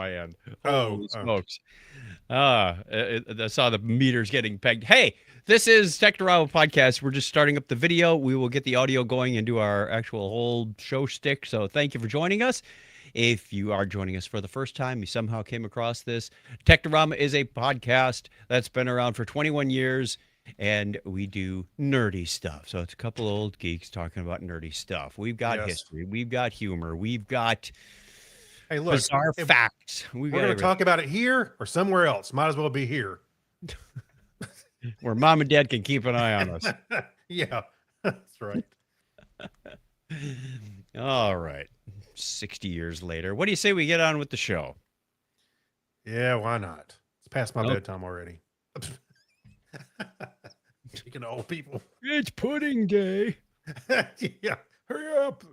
my end. Oh, Holy smokes. I saw the meters getting pegged. Hey, this is Technorama Podcast. We're just starting up the video. We will get the audio going and do our actual whole show shtick. So thank you for joining us. If you are joining us for the first time, you somehow came across this. Technorama is a podcast that's been around for 21 years, and we do nerdy stuff. So it's a couple old geeks talking about nerdy stuff. We've got history. We've got humor. We've got hey, look, bizarre facts. We're going to talk about it here or somewhere else. Might as well be here. Where mom and dad can keep an eye on us. Yeah, that's right. All right. 60 years later. What do you say we get on with the show? Yeah, why not? It's past my bedtime already. Speaking of old people. It's pudding day. Yeah, hurry up.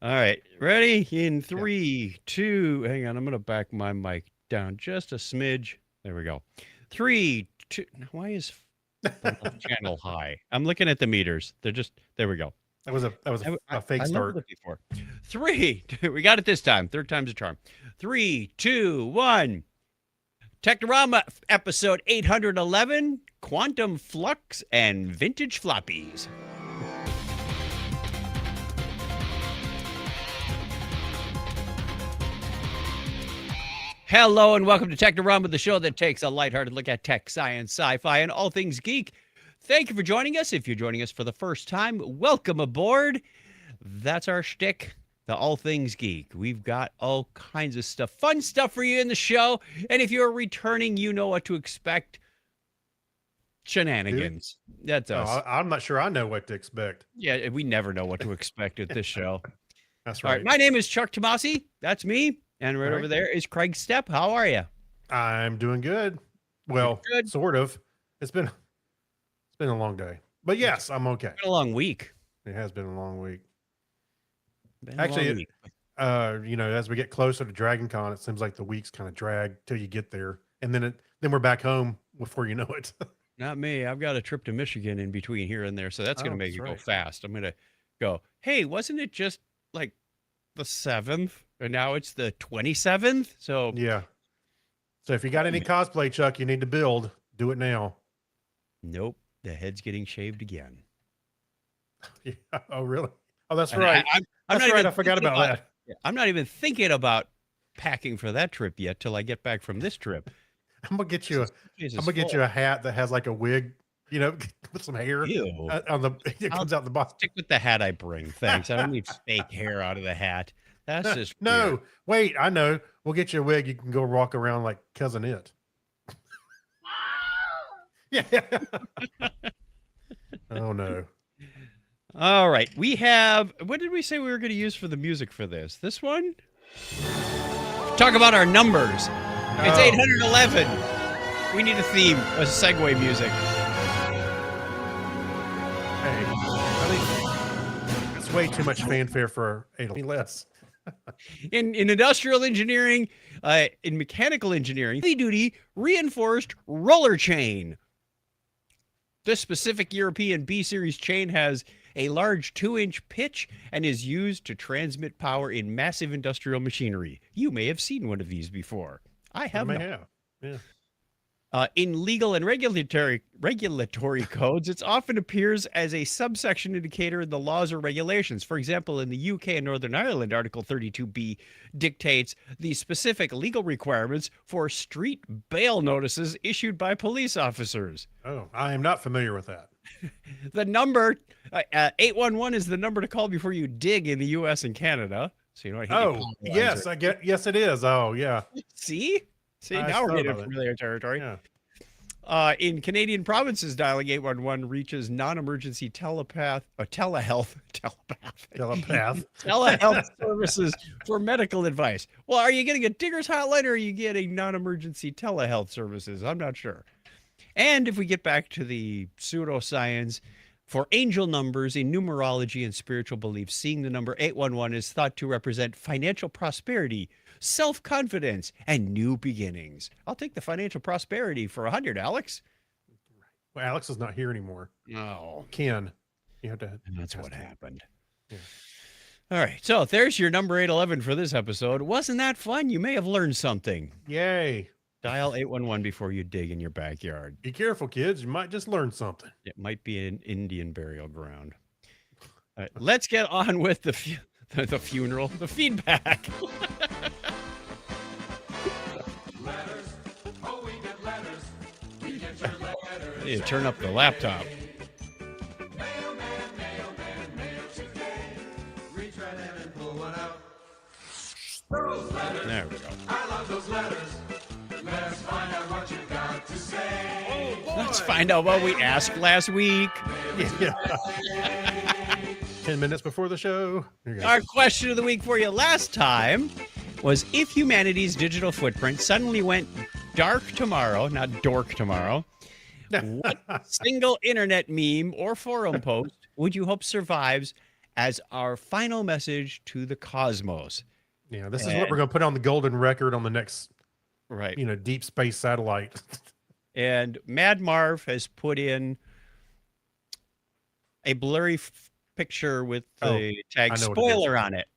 All right. Ready? In 3, 2. Hang on. I'm going to back my mic down just a smidge. There we go. 3, 2. Why is channel high? I'm looking at the meters. They're just, there we go. That was a fake start. Before. 3, 2, we got it this time. Third time's a charm. 3, 2, 1. Technorama episode 811, Quantum Flux and Vintage Floppies. Hello and welcome to Technorama, the show that takes a lighthearted look at tech, science, sci-fi, and all things geek. Thank you for joining us. If you're joining us for the first time, welcome aboard. That's our shtick, the all things geek. We've got all kinds of stuff, fun stuff for you in the show. And if you're returning, you know what to expect. Shenanigans. That's us. I'm not sure I know what to expect. Yeah, we never know what to expect at this show. That's right. All right. My name is Chuck Tomasi. That's me. And right over there is Craig Stepp. How are you? I'm doing good. Well, sort of. It's been a long day. But yes, I'm okay. It's been a long week. It has been a long week. Actually, as we get closer to Dragon Con, it seems like the weeks kind of drag till you get there. And then we're back home before you know it. Not me. I've got a trip to Michigan in between here and there, so that's going to make it go fast. I'm going to go, hey, wasn't it just like the 7th? And now it's the 27th? So yeah. So if you got any cosplay, Chuck, you need to build, do it now. Nope. The head's getting shaved again. Yeah. Oh, really? Oh, that's right. That's right. I forgot about that. I'm not even thinking about packing for that trip yet till I get back from this trip. I'm gonna get you a hat that has like a wig, with some hair on the. It comes out the bottom. Stick with the hat I bring. Thanks. I don't need fake hair out of the hat. That's just no. Weird. Wait, I know. We'll get you a wig. You can go walk around like Cousin It. Yeah. Oh no. All right. We have, what did we say we were going to use for the music for this? This one? Talk about our numbers. It's 811. We need a theme, a segue music. Hey, I think it's way too much fanfare for 8 less. In industrial engineering, in mechanical engineering, heavy-duty reinforced roller chain. This specific European B-series chain has a large 2-inch pitch and is used to transmit power in massive industrial machinery. You may have seen one of these before. I have. Yeah. In legal and regulatory codes, it often appears as a subsection indicator in the laws or regulations. For example, in the UK and Northern Ireland, Article 32B dictates the specific legal requirements for street bail notices issued by police officers. Oh, I am not familiar with that. The number 811 is the number to call before you dig in the U.S. and Canada. So you know. Yes, I get. Yes, it is. Oh, yeah. See, now we're getting familiar territory. Yeah. In Canadian provinces, dialing 811 reaches non-emergency telehealth services for medical advice. Well, are you getting a digger's hotline or are you getting non-emergency telehealth services? I'm not sure. And if we get back to the pseudoscience, for angel numbers in numerology and spiritual beliefs, seeing the number 811 is thought to represent financial prosperity, self-confidence, and new beginnings. I'll take the financial prosperity for 100, Alex. Well, Alex is not here anymore. No. Ken. You have to. That's what happened. Yeah. All right. So there's your number 811 for this episode. Wasn't that fun? You may have learned something. Yay. Dial 811 before you dig in your backyard. Be careful, kids. You might just learn something. It might be an Indian burial ground. All right, let's get on with the funeral, the feedback. Letters. Oh, we get letters. We get your letters. You turn up the laptop. Mailman, mail today. Reach right in and pull one out. Those letters. There we go. I love those letters. Let's find out what you got to say. Let's find out what we asked last week. Yeah. 10 minutes before the show. Here you go. Our question of the week for you last time was, if humanity's digital footprint suddenly went dark tomorrow, not dork tomorrow, what single internet meme or forum post would you hope survives as our final message to the cosmos? Yeah, this is what we're going to put on the golden record on the next, Right. deep space satellite. And Mad Marv has put in a blurry picture with the tag I know what it is. spoiler on it.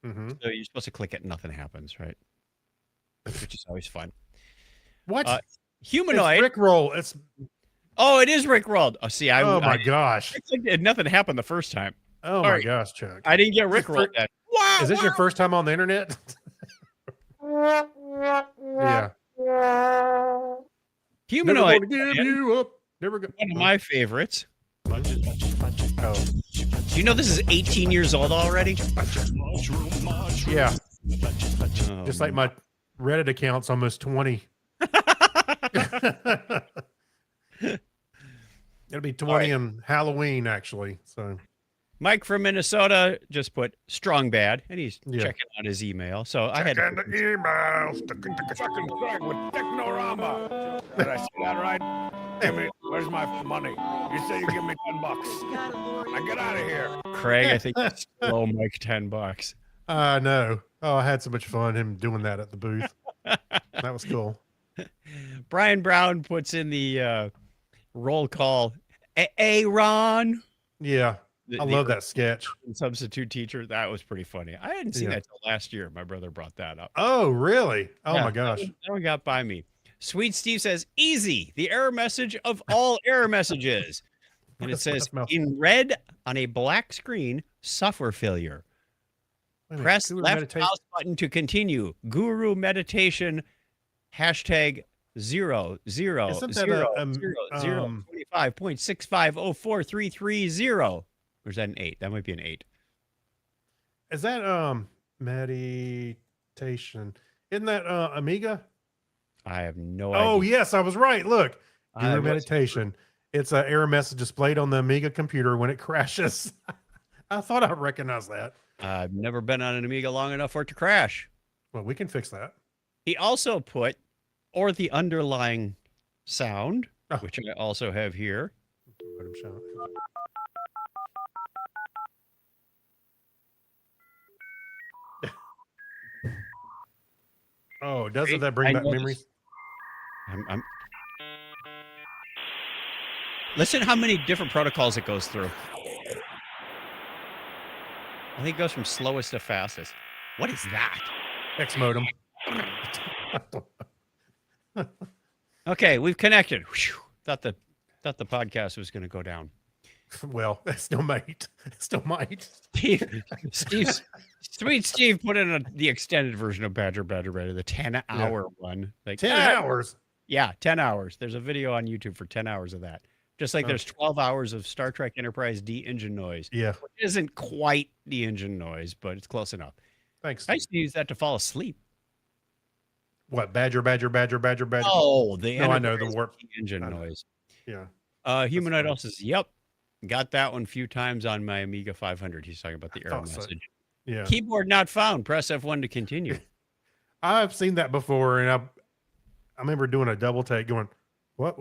Mm-hmm. So you're supposed to click it and nothing happens, right? Which is always fun. What? Humanoid. It's Rickroll. It's Oh, it is Rickrolled. Oh, see, oh my gosh. I clicked, nothing happened the first time. Oh All my right. gosh, Chuck. I didn't get Rickrolled yet. Wow. Is this your first time on the internet? Yeah. Never Humanoid? gonna give you up. Never go. One of my favorites. Oh, Do you know this is 18 years old already? yeah. Oh, Just like my Reddit account's almost 20. It'll be 20 on Halloween, actually. So Mike from Minnesota just put strong bad, and he's Yeah. checking out his email. So I had to and the emails. Fucking crack with Technorama. Did I say that right? Give me, where's my money? You say you give me $10. Now get out of here. Craig, I think you still owe Mike $10. No. Oh, I had so much fun him doing that at the booth. That was cool. Brian Brown puts in the roll call. Ron. Yeah. I love that sketch. Substitute teacher. That was pretty funny. I hadn't seen Yeah. that till last year. My brother brought that up. Oh, really? Oh Yeah, my gosh. That one got by me. Sweet Steve says, easy, the error message of all error messages. And it That's what says, that mouth- in red on a black screen, software failure. Wait a minute, Press Guru left meditation- mouse button to continue. Guru meditation, hashtag 0, 0, Isn't that 0, a, 0, 0, 25.6504330. Or is that an 8? That might be an 8. Is that meditation? Isn't that Amiga? I have no Oh, idea. yes, I was right. Look, I Guru was- meditation. It's an error message displayed on the Amiga computer when it crashes. I thought I recognized that. I've never been on an Amiga long enough for it to crash. Well, we can fix that. He also put, or the underlying sound, Oh. which I also have here. Let him show it. Oh, doesn't that bring I back noticed- memories? I'm... Listen how many different protocols it goes through. I think it goes from slowest to fastest. What is that? X modem. Okay, we've connected. Whew. Thought the podcast was going to go down. Well, that still might. Still might. Sweet Steve put in the extended version of Badger Ready, the 10-hour one. Like 10 hours. Yeah, 10 hours. There's a video on YouTube for 10 hours of that. Just like there's 12 hours of Star Trek Enterprise D engine noise. Yeah. Which isn't quite the engine noise, but it's close enough. Thanks. I used to use that to fall asleep. What? Badger. Oh, the No, I know, the Enterprise warp. D engine I know. noise. Yeah. Humanoid funny. also says, yep, got that one a few times on my Amiga 500. He's talking about the error thought so. message. Yeah. Keyboard not found. Press F1 to continue. I've seen that before, and I remember doing a double take going, what?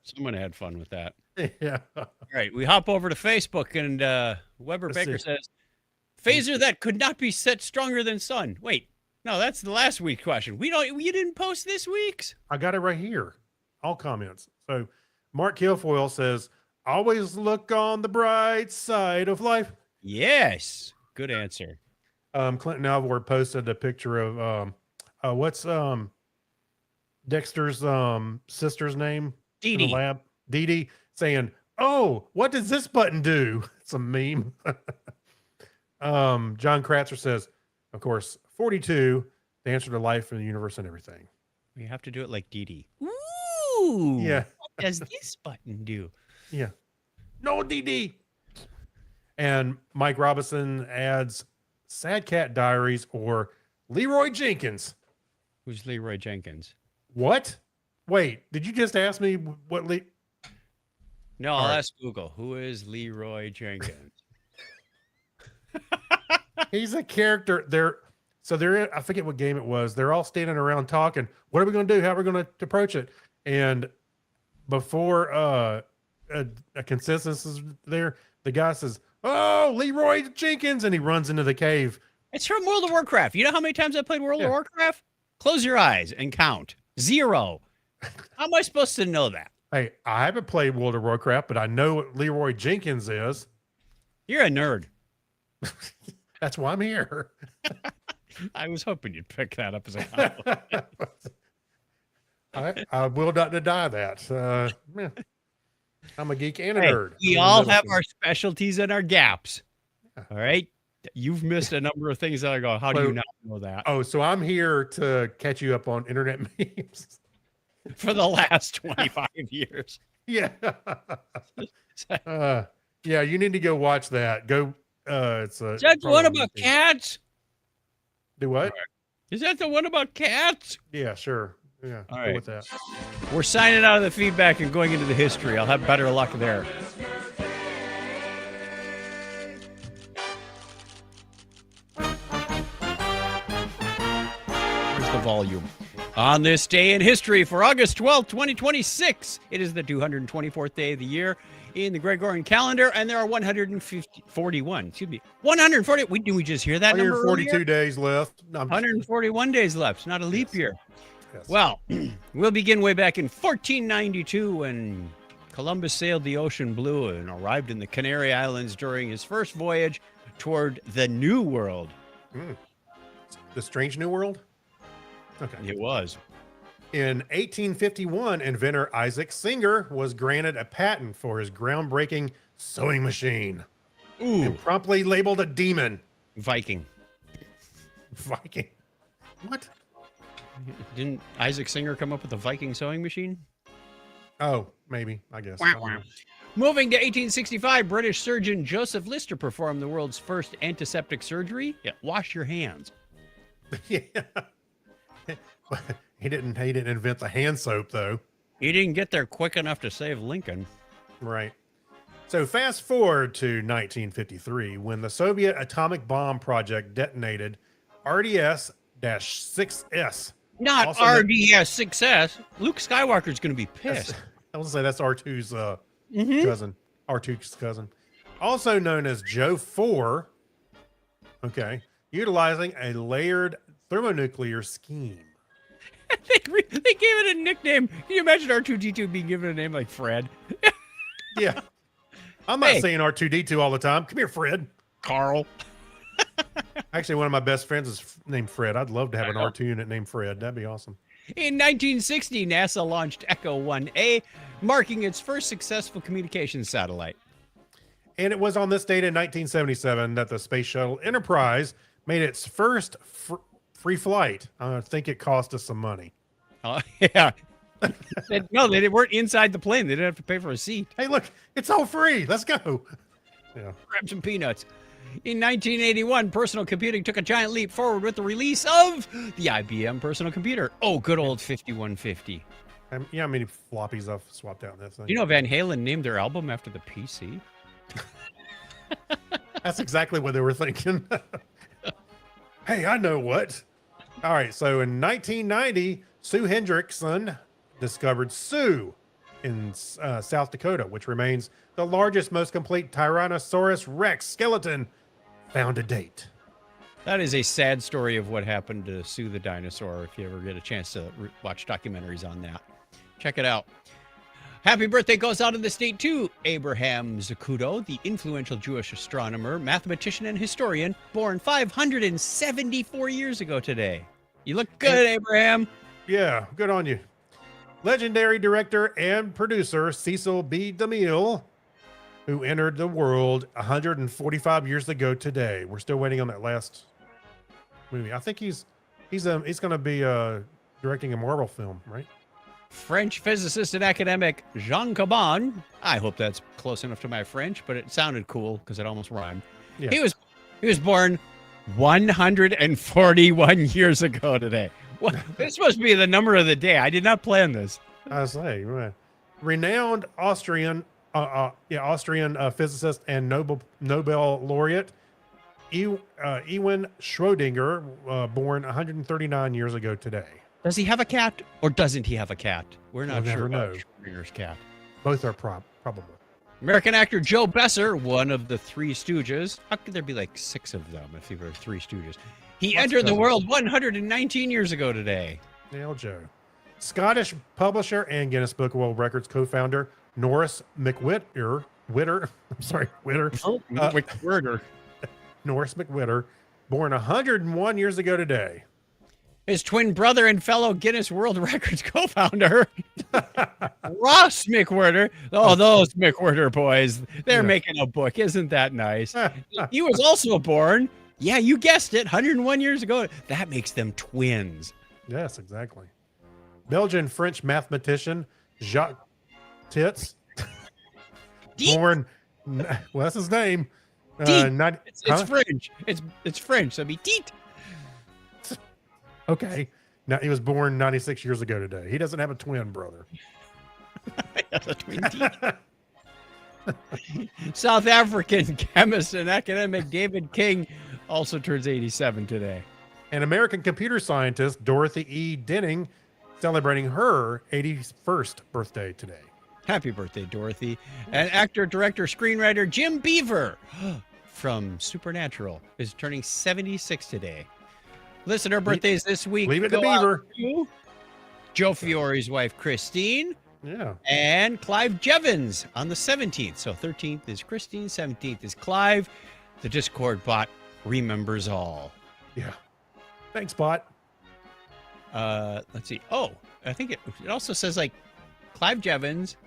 Someone had fun with that. Yeah. All right, we hop over to Facebook, and Weber Let's Baker see. says, phaser that could not be set stronger than sun. Wait, no, that's the last week's question. You didn't post this week's? I got it right here. All comments. So Mark Kilfoyle says, always look on the bright side of life. Yes. Good answer. Clinton Alvord posted a picture of what's Dexter's sister's name Dee in the Dee. lab? Dee Dee, saying, "Oh, what does this button do?" It's a meme. John Kratzer says, of course, 42, the answer to life and the universe and everything. We have to do it like Dee Dee. Ooh. Yeah. What does this button do? Yeah. No, Dee Dee. And Mike Robinson adds Sad Cat Diaries or Leroy Jenkins. Who's Leroy Jenkins? What? Wait, did you just ask me what No, All I'll right. ask Google. Who is Leroy Jenkins? He's a character. I forget what game it was. They're all standing around talking. What are we going to do? How are we going to approach it? And before a consensus is there, the guy says, "Oh, Leroy Jenkins," and he runs into the cave. It's from World of Warcraft. You know how many times I played World Yeah. of Warcraft? Close your eyes and count. 0. How am I supposed to know that? Hey, I haven't played World of Warcraft, but I know what Leroy Jenkins is. You're a nerd. That's why I'm here. I was hoping you'd pick that up as a compliment. I will not deny that. Yeah. I'm a geek and a Hey, nerd. we I'm all middle have school. our specialties and our gaps. All right. You've missed a number of things that I go, how do you So- not know that? Oh, so I'm here to catch you up on internet memes. For the last 25 years. Yeah. Yeah, you need to go watch that. Go. It's a. Is that the probably one on about YouTube. cats? Do what? Is that the one about cats? Yeah, sure. Yeah, All go right. with that. We're signing out of the feedback and going into the history. I'll have better luck there. Here's the volume. On this day in history for August 12th, 2026, it is the 224th day of the year in the Gregorian calendar, and there are 141. Excuse me, 140. Did we just hear that number 142 earlier? days left. No, I'm just- 141 days left. Not a leap Yes. year. yes. Well, we'll begin way back in 1492 when Columbus sailed the ocean blue and arrived in the Canary Islands during his first voyage toward the New World. The Strange New World. Okay. It was. In 1851, inventor Isaac Singer was granted a patent for his groundbreaking sewing machine Ooh, and promptly labeled a demon. Viking. Viking. What? Didn't Isaac Singer come up with the Viking sewing machine? Oh, maybe. I guess. I don't know. Moving to 1865, British surgeon Joseph Lister performed the world's first antiseptic surgery. Yeah, wash your hands. Yeah. He didn't invent the hand soap though. He didn't get there quick enough to save Lincoln. Right. So fast forward to 1953 when the Soviet atomic bomb project detonated RDS-6S. Not Also known- RDS success. Luke Skywalker's going to be pissed. I was gonna say that's R2's Mhm. cousin. R2's cousin. Also known as Joe 4. Okay. Utilizing a layered thermonuclear scheme. They gave it a nickname. Can you imagine R2D2 being given a name like Fred? Yeah. I'm not Hey. saying R2D2 all the time. Come here, Fred. Carl. Actually, one of my best friends is named Fred. I'd love to have an R2 unit named Fred. That'd be awesome. In 1960, NASA launched Echo 1A, marking its first successful communications satellite. And it was on this date in 1977 that the Space Shuttle Enterprise made its first free flight. I think it cost us some money. Yeah. No, they weren't inside the plane. They didn't have to pay for a seat. Hey, look, it's all free. Let's go. Yeah. Grab some peanuts. In 1981, personal computing took a giant leap forward with the release of the IBM personal computer. Oh, good old 5150. Yeah, how many floppies I've swapped out in that thing? You know, Van Halen named their album after the PC. That's exactly what they were thinking. Hey, I know what. All right, so in 1990, Sue Hendrickson discovered Sioux in South Dakota, which remains the largest, most complete Tyrannosaurus Rex skeleton found to date. That is a sad story of what happened to Sue the dinosaur. If you ever get a chance to watch documentaries on that, check it out. Happy birthday goes out of the state to Abraham Zacuto, the influential Jewish astronomer, mathematician, and historian, born 574 years ago today. You look good, Abraham. Yeah, good on you. Legendary director and producer Cecil B. DeMille, who entered the world 145 years ago today. We're still waiting on that last movie. I think he's going to be directing a Marvel film, right? French physicist and academic Jean Caban. I hope that's close enough to my French, but it sounded cool because it almost rhymed. Yeah. He was born 141 years ago today. What? This supposed to be the number of the day. I did not plan this. I say, renowned Austrian physicist and Nobel laureate Erwin Schrödinger, born 139 years ago today. Does he have a cat or doesn't he have a cat? We're not We'll sure never about know. Schrödinger's cat. Both are probable. American actor Joe Besser, one of the Three Stooges. How could there be like six of them if there were Three Stooges? He Lots of entered the cousins. world 119 years ago today. Nail Joe. Scottish publisher and Guinness Book of World Records co-founder Norris McWhitter. Wickworder. Norris McWhitter, born 101 years ago today. His twin brother and fellow Guinness World Records co-founder, Ross McWhirter. Oh, those McWhirter boys. They're Yeah. making a book. Isn't that nice? He was also born, yeah, you guessed it, 101 years ago. That makes them twins. Yes, exactly. Belgian French mathematician Jacques Tits, born. Well, that's his name. Teat. It's huh? French. It's French. So it'd be teat. Okay. Now he was born 96 years ago today. He doesn't have a twin brother. That's a twin teat. South African chemist and academic David King also turns 87 today. And American computer scientist Dorothy E. Denning celebrating her 81st birthday today. Happy birthday, Dorothy. And actor, director, screenwriter Jim Beaver from Supernatural is turning 76 today. Listener birthdays this week. Leave it to go out Beaver. to Joe Fiore's wife, Christine, Yeah. and Clive Jevons on the 17th. So 13th is Christine, 17th is Clive. The Discord bot remembers all. Yeah. Thanks, bot. Let's see. Oh, I think it also says like Clive Jevons,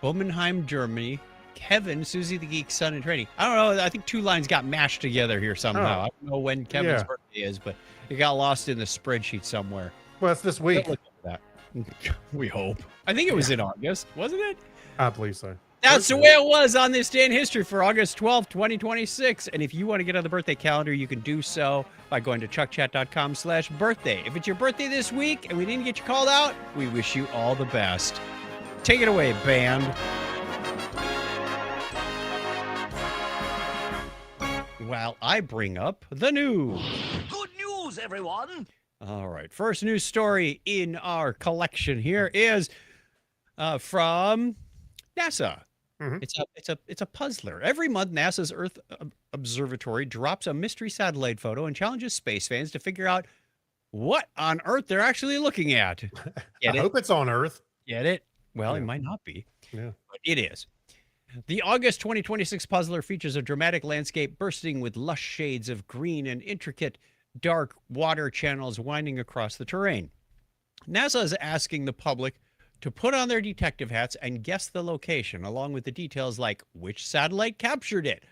Bomenheim, Germany, Kevin, Susie the Geek's son in training. I don't know. I think two lines got mashed together here somehow. I don't know when Kevin's Yeah. birthday is, but it got lost in the spreadsheet somewhere. Well, it's this week. Don't look at that. We hope. I think it was in August, wasn't it? I believe so. That's the way it was on this day in history for August 12th, 2026. And if you want to get on the birthday calendar, you can do so by going to chuckchat.com/birthday. If it's your birthday this week and we didn't get you called out, we wish you all the best. Take it away, band. While I bring up the news. Good news, everyone! All right. First news story in our collection here is from NASA. Mhm. It's a puzzler. Every month, NASA's Earth Observatory drops a mystery satellite photo and challenges space fans to figure out what on Earth they're actually looking at. Get I it? hope it's on Earth. Get it? Well, it Yeah. might not be, Yeah. but it is. The August 2026 puzzler features a dramatic landscape bursting with lush shades of green and intricate dark water channels winding across the terrain. NASA is asking the public to put on their detective hats and guess the location, along with the details like which satellite captured it,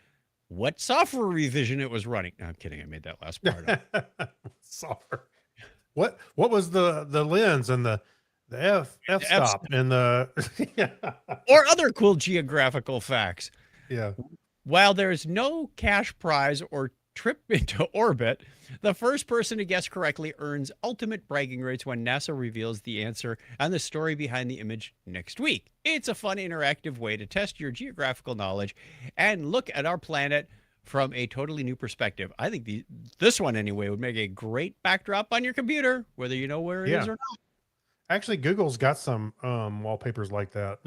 what software revision it was running. No, I'm kidding. I made that last part up. Sorry. What was the lens and the f stop and the yeah. Or other cool geographical facts. Yeah. While there's no cash prize or trip into orbit, the first person to guess correctly earns ultimate bragging rights when NASA reveals the answer and the story behind the image next week. It's a fun, interactive way to test your geographical knowledge and look at our planet from a totally new perspective. I think this one, anyway, would make a great backdrop on your computer, whether you know where it is or not. Actually, Google's got some wallpapers like that.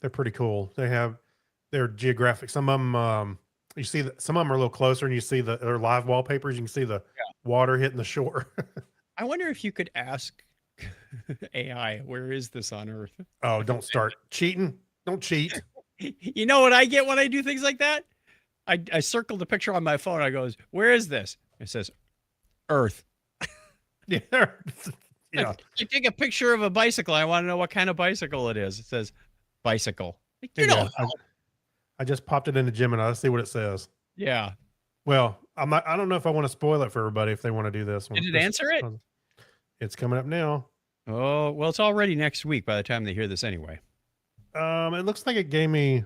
They're pretty cool. They're geographic. Some of them, you see some of them are a little closer, and you see they're live wallpapers. You can see the water hitting the shore. I wonder if you could ask AI, where is this on Earth? Oh, don't start cheating. Don't cheat. You know what I get when I do things like that? I circled the picture on my phone. I goes, where is this? It says Earth. Yeah. Yeah. I take a picture of a bicycle. I want to know what kind of bicycle it is. It says bicycle. Like, you Yeah, know, I just popped it into Gemini. Let's see what it says. yeah. Well, I don't know if I want to spoil it for everybody if they want to do this one. Did it answer it? It's coming up now. Oh, well, it's already next week by the time they hear this anyway. It looks like it gave me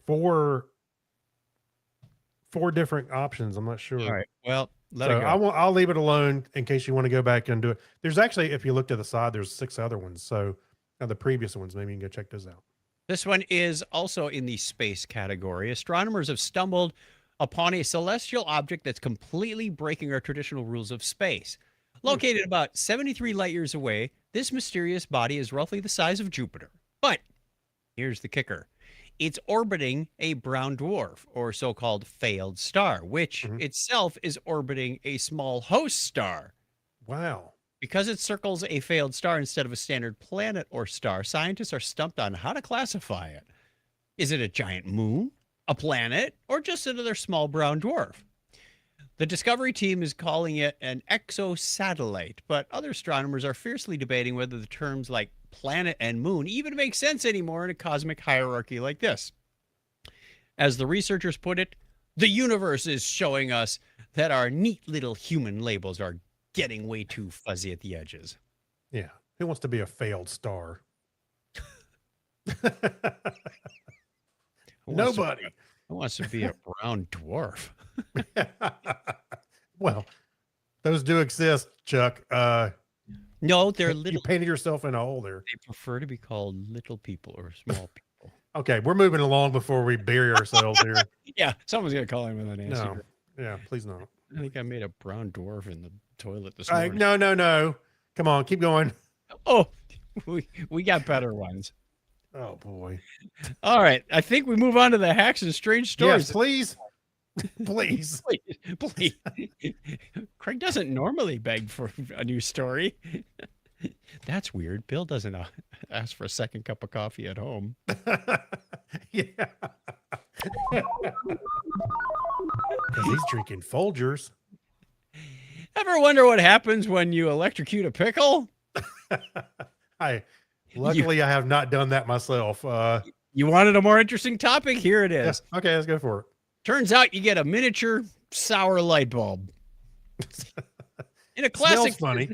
four different options. I'm not sure. All right. Well, let So it go. I'll leave it alone in case you want to go back and do it. There's actually, if you look to the side, there's 6 other ones. So the previous ones, maybe you can go check those out. This one is also in the space category. Astronomers have stumbled upon a celestial object that's completely breaking our traditional rules of space. Located about 73 light years away, this mysterious body is roughly the size of Jupiter. But here's the kicker. It's orbiting a brown dwarf, or so-called failed star, which itself is orbiting a small host star. Wow. Because it circles a failed star instead of a standard planet or star, scientists are stumped on how to classify it. Is it a giant moon, a planet, or just another small brown dwarf? The Discovery team is calling it an exosatellite, but other astronomers are fiercely debating whether the terms like planet and moon even make sense anymore in a cosmic hierarchy like this. As the researchers put it, the universe is showing us that our neat little human labels are getting way too fuzzy at the edges. Yeah. Who wants to be a failed star? Nobody. Who wants to be a brown dwarf? Well, those do exist, Chuck. No, they're You little. painted yourself in a hole there. They prefer to be called little people or small people. Okay, we're moving along before we bury ourselves here. Yeah, someone's gonna call him with an answer. No. Yeah, please not. I think I made a brown dwarf in the toilet this All right, morning. no. Come on, keep going. Oh, we got better ones. Oh boy. All right, I think we move on to the hacks and strange stories. Yes, please. Please. Please. Craig doesn't normally beg for a new story. That's weird. Bill doesn't ask for a second cup of coffee at home. Yeah. Because he's drinking Folgers. Ever wonder what happens when you electrocute a pickle? Luckily, I have not done that myself. You wanted a more interesting topic? Here it is. Yeah, okay, let's go for it. Turns out you get a miniature sour light bulb. In a classic Smells funny.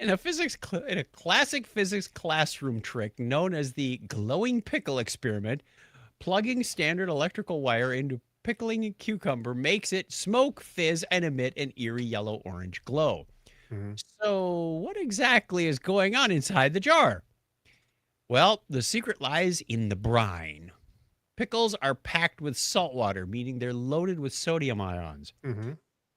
in a classic physics classroom trick known as the glowing pickle experiment, plugging standard electrical wire into pickling a cucumber makes it smoke, fizz, and emit an eerie yellow-orange glow. So what exactly is going on inside the jar? Well, the secret lies in the brine. Pickles are packed with salt water, meaning they're loaded with sodium ions.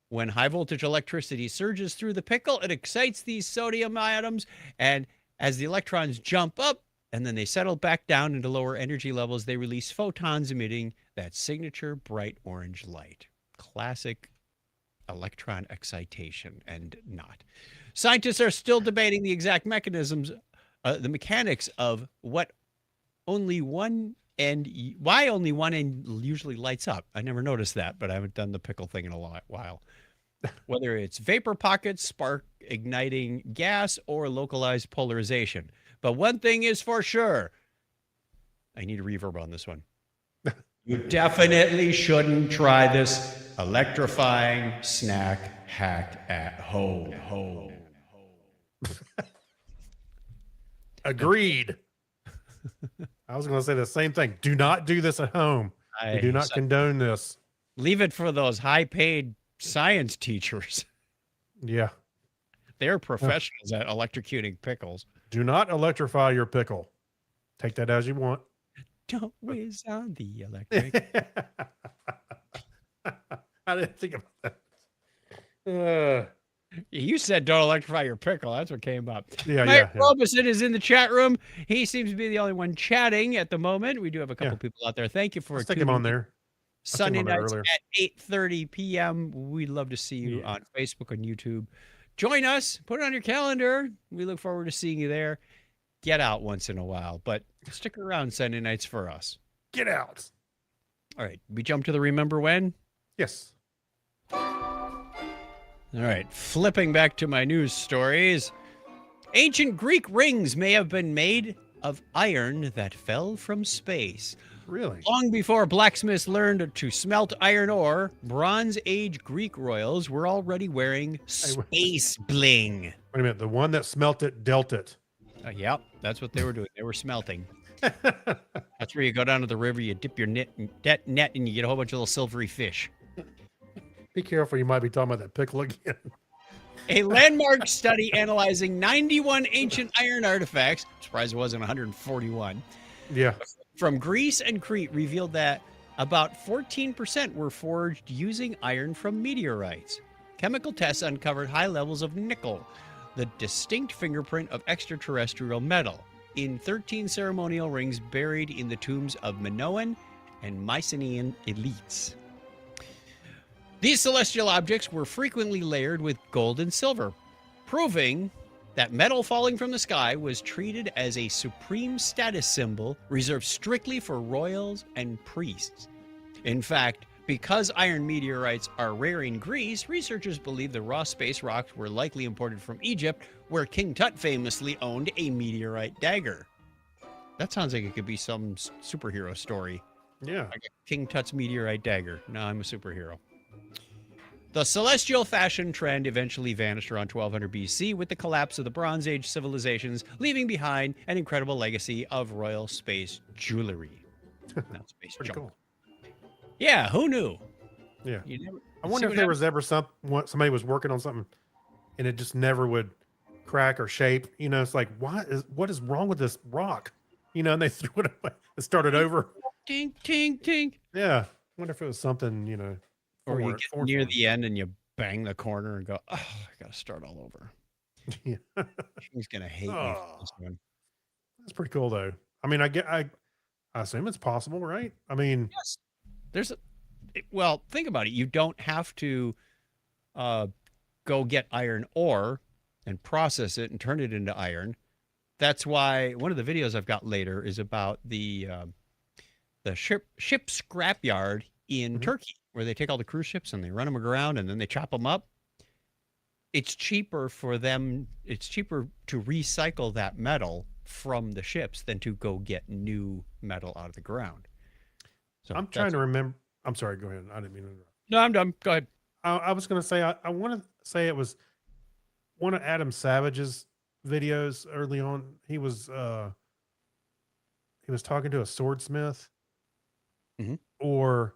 When high voltage electricity surges through the pickle, it excites these sodium atoms, and as the electrons jump up and then they settle back down into lower energy levels, they release photons emitting that signature bright orange light. Classic electron excitation and not. Scientists are still debating the exact mechanisms, the mechanics of why only one end usually lights up. I never noticed that, but I haven't done the pickle thing in a while. Whether it's vapor pockets, spark igniting gas, or localized polarization. But one thing is for sure. I need a reverb on this one. You definitely shouldn't try this electrifying snack hack at home. Agreed. I was going to say the same thing. Do not do this at home. We do not condone this. Leave it for those high-paid science teachers. Yeah. They're professionals at electrocuting pickles. Do not electrify your pickle. Take that as you want. Don't whiz on the electric. I didn't think about that. You said don't electrify your pickle. That's what came up. Yeah, Mike yeah. Robeson is in the chat room. He seems to be the only one chatting at the moment. We do have a couple people out there. Thank you for Stick him on there. Sunday on there nights earlier. at 8:30 p.m. We'd love to see you on Facebook, on YouTube, join us. Put it on your calendar. We look forward to seeing you there. Get out once in a while, but stick around Sunday nights for us. Get out. All right. We jump to the Remember When? Yes. All right. Flipping back to my news stories. Ancient Greek rings may have been made of iron that fell from space. Really? Long before blacksmiths learned to smelt iron ore, Bronze Age Greek royals were already wearing space bling. Wait a minute. The one that smelt it dealt it. Yep, that's what they were doing. They were smelting. That's where you go down to the river, you dip your net, and you get a whole bunch of little silvery fish. Be careful. You might be talking about that pickle again. A landmark study analyzing 91 ancient iron artifacts, surprised it wasn't 141, Yeah. from Greece and Crete revealed that about 14% were forged using iron from meteorites. Chemical tests uncovered high levels of nickel, the distinct fingerprint of extraterrestrial metal, in 13 ceremonial rings buried in the tombs of Minoan and Mycenaean elites. These celestial objects were frequently layered with gold and silver, proving that metal falling from the sky was treated as a supreme status symbol reserved strictly for royals and priests. In fact, because iron meteorites are rare in Greece, researchers believe the raw space rocks were likely imported from Egypt, where King Tut famously owned a meteorite dagger. That sounds like it could be some superhero story. Yeah. Like a King Tut's meteorite dagger. Now I'm a superhero. The celestial fashion trend eventually vanished around 1200 BC with the collapse of the Bronze Age civilizations, leaving behind an incredible legacy of royal space jewelry. Not space Pretty junk. cool. Yeah, who knew? Yeah. You never, I wonder see if what there was ever somebody was working on something and it just never would crack or shape. You know, it's like, what is wrong with this rock? You know, and they threw it away and started over. Tink, tink, tink. Yeah. I wonder if it was something, you know, Or you for- get for- near the end and you bang the corner and go, oh, I got to start all over. Yeah. He's going to hate me for this one. That's pretty cool though. I mean, I assume it's possible, right? I mean, Yes. There's well, think about it. You don't have to go get iron ore and process it and turn it into iron. That's why one of the videos I've got later is about the ship scrapyard in Turkey, where they take all the cruise ships and they run them aground and then they chop them up. It's cheaper for them. It's cheaper to recycle that metal from the ships than to go get new metal out of the ground. So I'm trying to remember. I'm sorry. Go ahead. I didn't mean to interrupt. No, I'm done. Go ahead. I was going to say, I want to say it was one of Adam Savage's videos early on. He was talking to a swordsmith, Mhm. or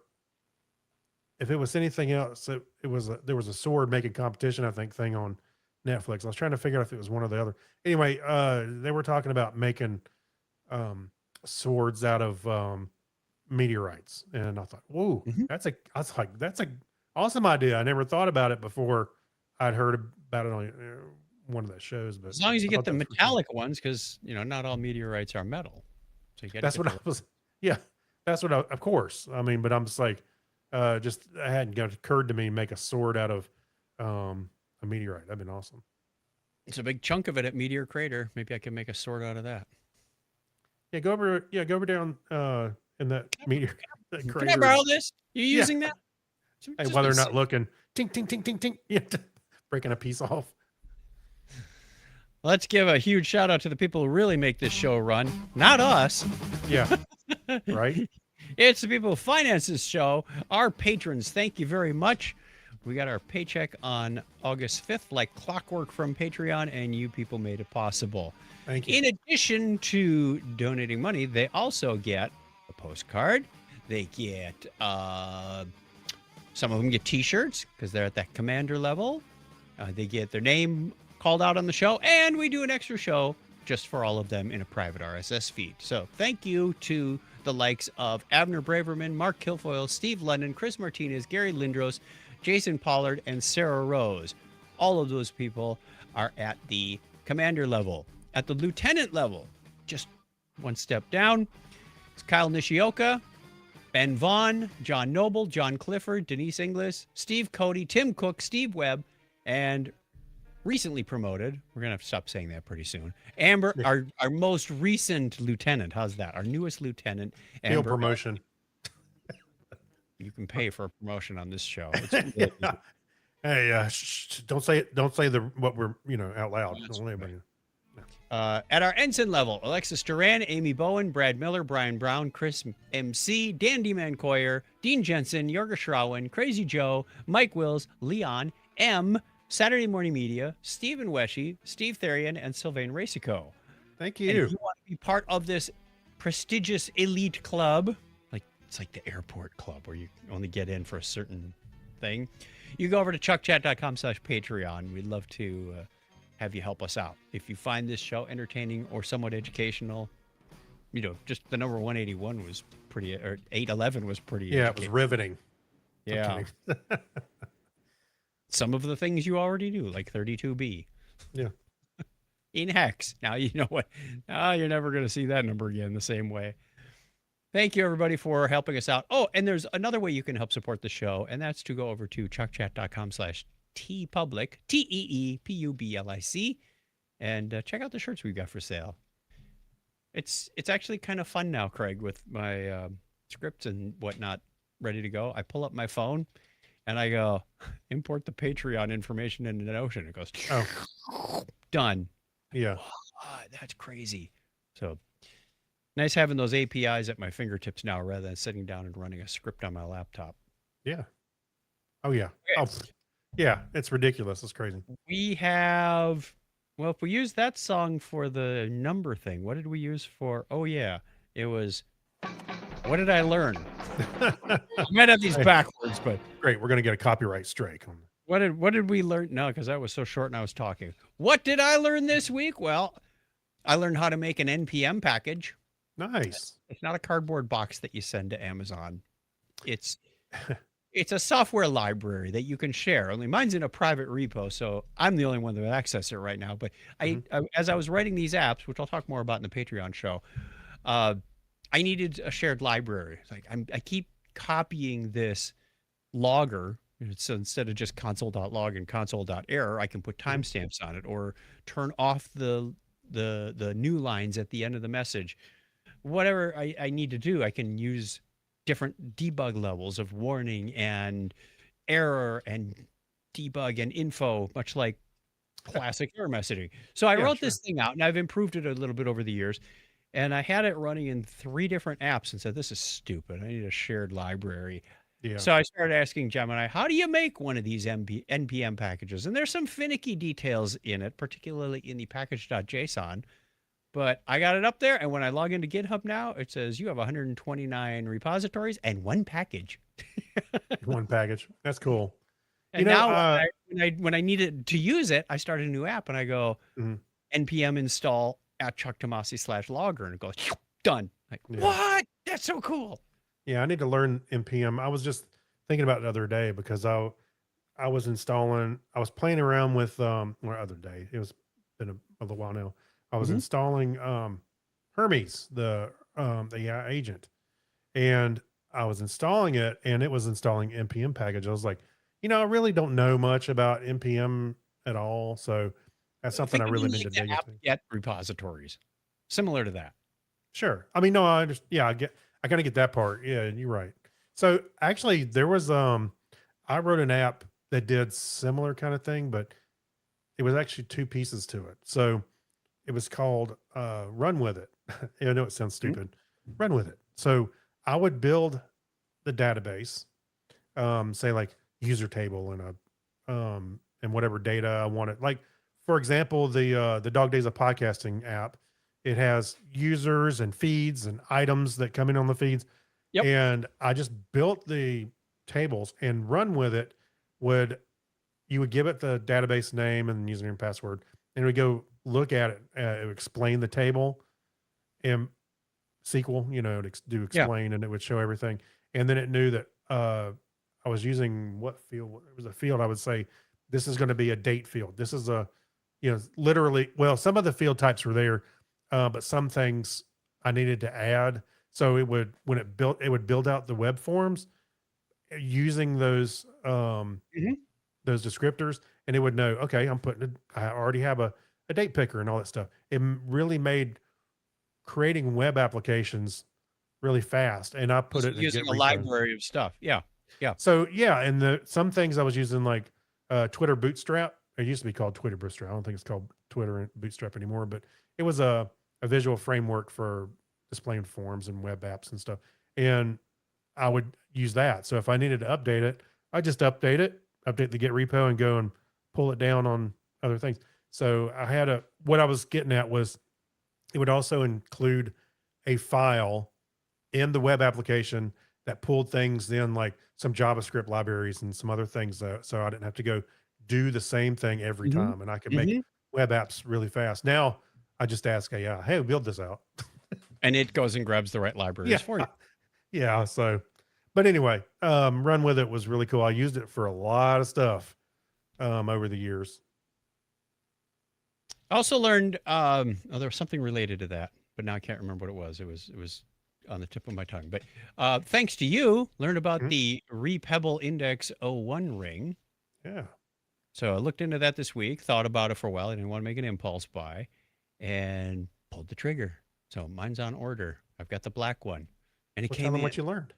if it was anything else, it was there was a sword making competition, I think, thing on Netflix. I was trying to figure out if it was one or the other. Anyway, they were talking about making swords out of meteorites, and I thought, whoa, Mhm. that's a awesome idea. I never thought about it before. I'd heard about it on one of the shows, but As long as you I get thought the that was pretty cool. metallic ones, because not all meteorites are metal. So you got That's what I was. Yeah, that's what of course. I mean, but I'm just like, it hadn't occurred to me to make a sword out of a meteorite. That'd been awesome. It's a big chunk of it at Meteor Crater. Maybe I can make a sword out of that. Yeah, go over down in that meteor that Can I crater. borrow this? You Yeah. using that? Hey, Just while they're been not looking, tink, tink, tink, tink, tink. Yeah, breaking a piece off. Let's give a huge shout out to the people who really make this show run. Not us. Yeah, right. It's the people who finance this show, our patrons. Thank you very much. We got our paycheck on August 5th, like clockwork from Patreon, and you people made it possible. Thank you. In addition to donating money, they also get a postcard. They get, some of them get t-shirts because they're at that commander level. They get their name called out on the show, and we do an extra show just for all of them in a private RSS feed. So thank you to the likes of Abner Braverman, Mark Kilfoyle, Steve London, Chris Martinez, Gary Lindros, Jason Pollard, and Sarah Rose. All of those people are at the commander level. At the lieutenant level, just one step down, it's Kyle Nishioka, Ben Vaughn, John Noble, John Clifford, Denise Inglis, Steve Cody, Tim Cook, Steve Webb, and recently promoted. We're gonna have to stop saying that pretty soon. Amber, Yeah. our most recent lieutenant. How's that? Our newest lieutenant, Field Amber. promotion. You can pay for a promotion on this show. It's really Yeah. Hey, don't say it. Don't say what we're out loud. That's Don't let anybody- At our ensign level, Alexis Duran, Amy Bowen, Brad Miller, Brian Brown, Chris MC, Dan D. Mancoyer, Dean Jensen, Jorga Schrauen, Crazy Joe, Mike Wills, Leon, M, Saturday Morning Media, Stephen Weshy, Steve Therian, and Sylvain Racico. Thank And you. if you want to be part of this prestigious elite club, like it's like the airport club where you only get in for a certain thing, you go over to chuckchat.com/Patreon. We'd love to have you help us out. If you find this show entertaining or somewhat educational, just the number 181 was pretty, or 811 was pretty. Yeah, it was riveting. I'm Yeah. kidding. Some of the things you already knew, like 32B. Yeah. In hex. Now you know what. Now you're never going to see that number again the same way. Thank you, everybody, for helping us out. Oh, and there's another way you can help support the show, and that's to go over to chuckchat.com/tpublic, TEEPUBLIC, and check out the shirts we've got for sale. It's actually kind of fun now, Craig, with my scripts and whatnot ready to go. I pull up my phone, and I go, import the Patreon information into Notion. It goes, Oh, done. yeah. Oh, that's crazy. So nice having those APIs at my fingertips now rather than sitting down and running a script on my laptop. Yeah. Oh, yeah. Oh, yeah. It's ridiculous. It's crazy. We have, well, if we use that song for the number thing, what did we use for? Oh, yeah. It was, what did I learn? I might have these backwards, but Great. We're going to get a copyright strike on what did we learn? No, because that was so short and I was talking. What did I learn this week? Well, I learned how to make an NPM package. Nice. It's not a cardboard box that you send to Amazon. It's a software library that you can share. Only mine's in a private repo, so I'm the only one that access it right now. But I as I was writing these apps, which I'll talk more about in the Patreon show, I needed a shared library. It's like I keep copying this logger. So instead of just console.log and console.error, I can put timestamps on it or turn off the new lines at the end of the message. Whatever I need to do, I can use different debug levels of warning and error and debug and info, much like classic error messaging. So I wrote this thing out and I've improved it a little bit over the years. And I had it running in 3 different apps and said, this is stupid. I need a shared library. Yeah. So I started asking Gemini, how do you make one of these NPM packages? And there's some finicky details in it, particularly in the package.json. But I got it up there, and when I log into GitHub now, it says you have 129 repositories and 1 package. One package. That's cool. And now when I needed to use it, I started a new app, and I go npm install at chucktomasi/logger, and it goes done. Like what? That's so cool. Yeah, I need to learn NPM. I was just thinking about it the other day because I was playing around with other day. It was been a little while now. I was installing Hermes, the AI agent, and I was installing it, and it was installing NPM package. I was like, I really don't know much about NPM at all, so that's something I really need to dig into. Get repositories similar to that. Sure. I mean, no, I understand. Yeah, I kind of get that part. Yeah, you're right. So actually, there was I wrote an app that did similar kind of thing, but it was actually 2 pieces to it. So it was called Run With It. I know it sounds stupid. Run With It. So I would build the database, say like user table and whatever data I wanted. Like for example, the Dog Days of Podcasting app. It has users and feeds and items that come in on the feeds. Yep. And I just built the tables, and Run With It you would give it the database name and username and password, and it would go look at it, it would explain the table in SQL, to do explain, and it would show everything. And then it knew that I was using what field? It was a field. I would say, this is going to be a date field. This is literally, well, some of the field types were there, but some things I needed to add. So it would build out the web forms using those descriptors, and it would know, okay, I already have a date picker and all that stuff. It really made creating web applications really fast, and I put it in a Using Git a repo. library of stuff. Yeah. Yeah. So yeah, and some things I was using like Twitter Bootstrap. It used to be called Twitter Bootstrap. I don't think it's called Twitter Bootstrap anymore, but it was a visual framework for displaying forms and web apps and stuff. And I would use that. So if I needed to update it, I just update the Git repo, and go and pull it down on other things. So what I was getting at was it would also include a file in the web application that pulled things in, like some JavaScript libraries and some other things. So I didn't have to go do the same thing every Mhm. time, and I could make web apps really fast. Now I just ask AI, hey, build this out. And it goes and grabs the right libraries for you. Yeah. So, but anyway, Run With It was really cool. I used it for a lot of stuff over the years. I also learned there was something related to that, but now I can't remember what it was. It was on the tip of my tongue. But thanks to you, learned about the Repebble Index 01 ring. Yeah. So I looked into that this week, thought about it for a while. I didn't want to make an impulse buy, and pulled the trigger. So mine's on order. I've got the black one, and it Well, came tell them in. what you learned.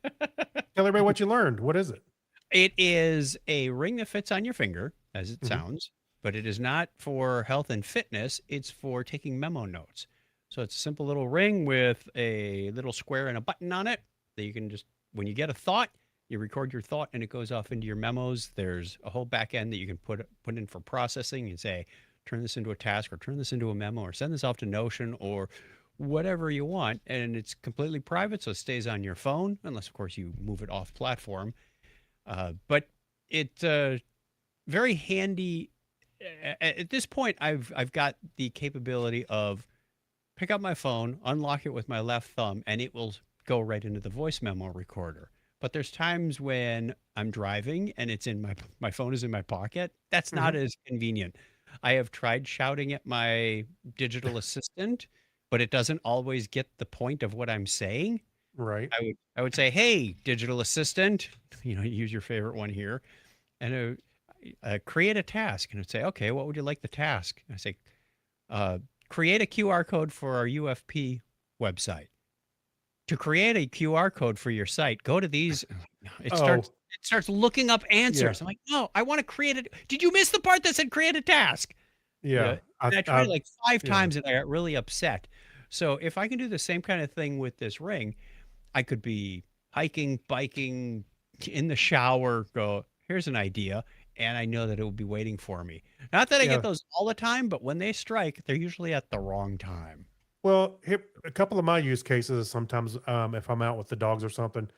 Tell everybody what you learned. What is it? It is a ring that fits on your finger, as it Mhm. sounds, but it is not for health and fitness. It's for taking memo notes. So it's a simple little ring with a little square and a button on it that you can just, when you get a thought, you record your thought and it goes off into your memos. There's a whole back end that you can put in for processing and say, turn this into a task, or turn this into a memo, or send this off to Notion, or whatever you want. And it's completely private, so it stays on your phone, unless, of course, you move it off platform. But it's very handy. At this point, I've got the capability of pick up my phone, unlock it with my left thumb, and it will go right into the voice memo recorder. But there's times when I'm driving and it's in my phone is in my pocket. That's not as convenient. I have tried shouting at my digital assistant, but it doesn't always get the point of what I'm saying. Right. I would say, "Hey, digital assistant," use your favorite one here, and create a task, and it'd say, "Okay, what would you like the task?" And I say, create a QR code for our UFP website. To create a QR code for your site, go to these. It starts looking up answers. Yeah. I'm like, no, I want to create it. Did you miss the part that said create a task? Yeah. And I tried it like 5 times and I got really upset. So if I can do the same kind of thing with this ring, I could be hiking, biking, in the shower, go, here's an idea. And I know that it will be waiting for me. Not that I get those all the time, but when they strike, they're usually at the wrong time. Well, here, a couple of my use cases is sometimes if I'm out with the dogs or something,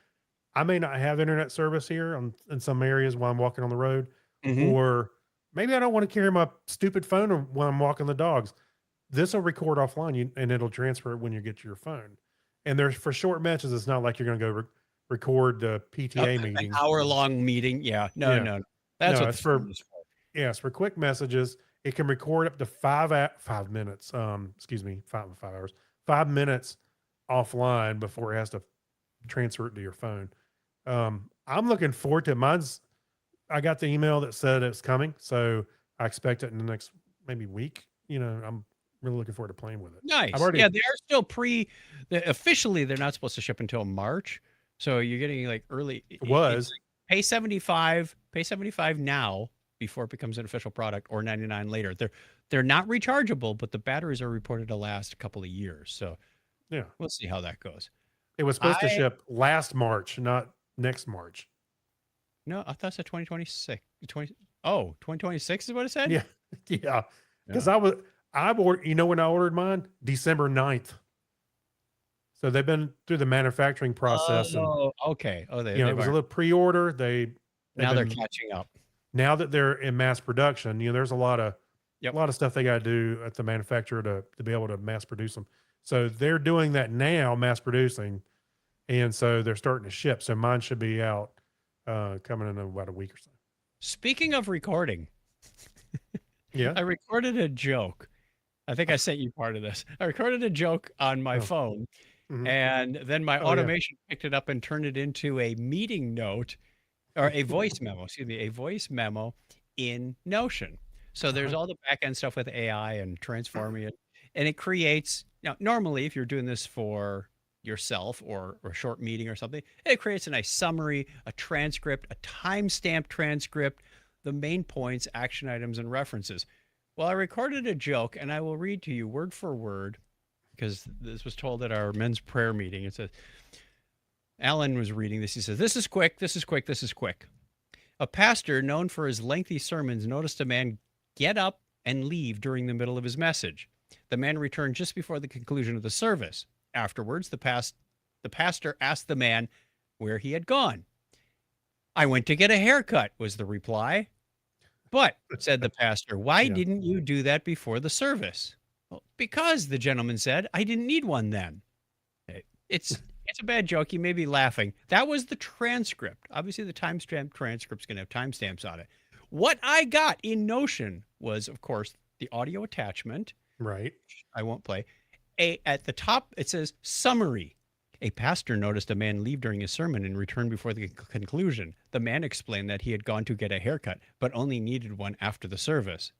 I may not have internet service here in some areas while I'm walking on the road, or maybe I don't want to carry my stupid phone when I'm walking the dogs. This will record offline, and it'll transfer it when you get to your phone. And there's for short messages, it's not like you're going to go record the PTA meeting, An hour-long meeting. Yeah. No. That's No, what it's the for phone is for. yes, for quick messages. It can record up to 5 minutes. 5 hours, 5 minutes offline before it has to transfer it to your phone. I'm looking forward to it. I got the email that said it's coming, so I expect it in the next maybe week. I'm really looking forward to playing with it. Nice. I've already, Yeah, they are still officially they're not supposed to ship until March. So you're getting like early. was Pay 75 now before it becomes an official product, or 99 later. They're not rechargeable, but the batteries are reported to last a couple of years. So yeah, we'll see how that goes. it was supposed to ship last March, not next March. No, I thought it said 2026. 2026 is what it said? Yeah, yeah. Because I've ordered, when I ordered mine, December 9th. So they've been through the manufacturing process, and okay. Oh, it was a little pre-order. Now they're catching up. Now that they're in mass production, there's a lot of Yep. a lot of stuff they got to do at the manufacturer to be able to mass produce them. So they're doing that now, mass producing, and so they're starting to ship. So mine should be out coming in about a week or so. Speaking of recording, Yeah. I recorded a joke. I think I sent you part of this. I recorded a joke on my phone, Mhm. and then my Oh, yeah. automation picked it up and turned it into a meeting note or a voice memo, excuse me, a voice memo in Notion. So there's all the back end stuff with AI and transforming it, and it creates. Now, normally, if you're doing this for yourself or a short meeting or something, it creates a nice summary, a transcript, a timestamp transcript, the main points, action items, and references. Well, I recorded a joke, and I will read to you word for word because this was told at our men's prayer meeting. It says, Alan was reading this. He says, "This is quick. This is quick. This is quick. A pastor known for his lengthy sermons noticed a man get up and leave during the middle of his message. The man returned just before the conclusion of the service. Afterwards, the pastor asked the man where he had gone. 'I went to get a haircut,' was the reply. 'But,' said the pastor, 'why Yeah. didn't you do that before the service?' 'Well, because,' the gentleman said, 'I didn't need one then.'" It's a bad joke. You may be laughing. That was the transcript. Obviously, the timestamp transcript's going to have timestamps on it. What I got in Notion was, of course, the audio attachment. Right. I won't play. At the top, it says summary. "A pastor noticed a man leave during his sermon and return before the conclusion. The man explained that he had gone to get a haircut, but only needed one after the service."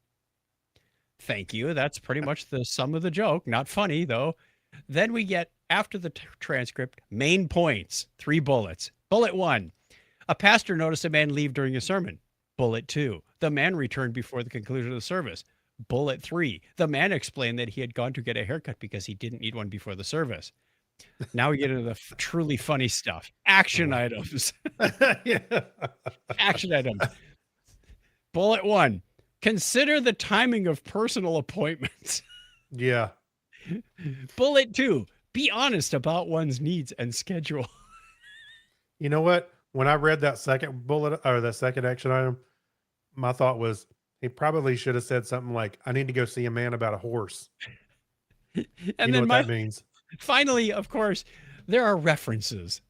Thank you. That's pretty much the sum of the joke. Not funny, though. Then we get, after the transcript, main points, 3 bullets. Bullet 1, a pastor noticed a man leave during a sermon. Bullet 2, the man returned before the conclusion of the service. Bullet 3, the man explained that he had gone to get a haircut because he didn't need one before the service. Now we get into the truly funny stuff. Action items. Yeah. Action items. Bullet 1, consider the timing of personal appointments. Yeah. Bullet 2, be honest about one's needs and schedule. You know what? When I read that second bullet or the second action item, my thought was he probably should have said something like, "I need to go see a man about a horse." And You know then what that means? finally, of course, there are references.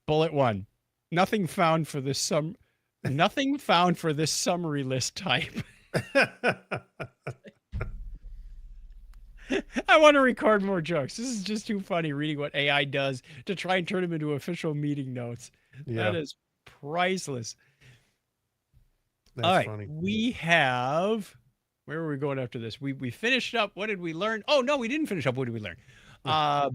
Bullet 1, nothing found for this summary list type. I want to record more jokes. This is just too funny reading what AI does to try and turn them into official meeting notes. That Yeah, is priceless. that's All right. funny. We have, where were we going after this? We finished up. What did we learn? Oh, no, we didn't finish up. What did we learn? I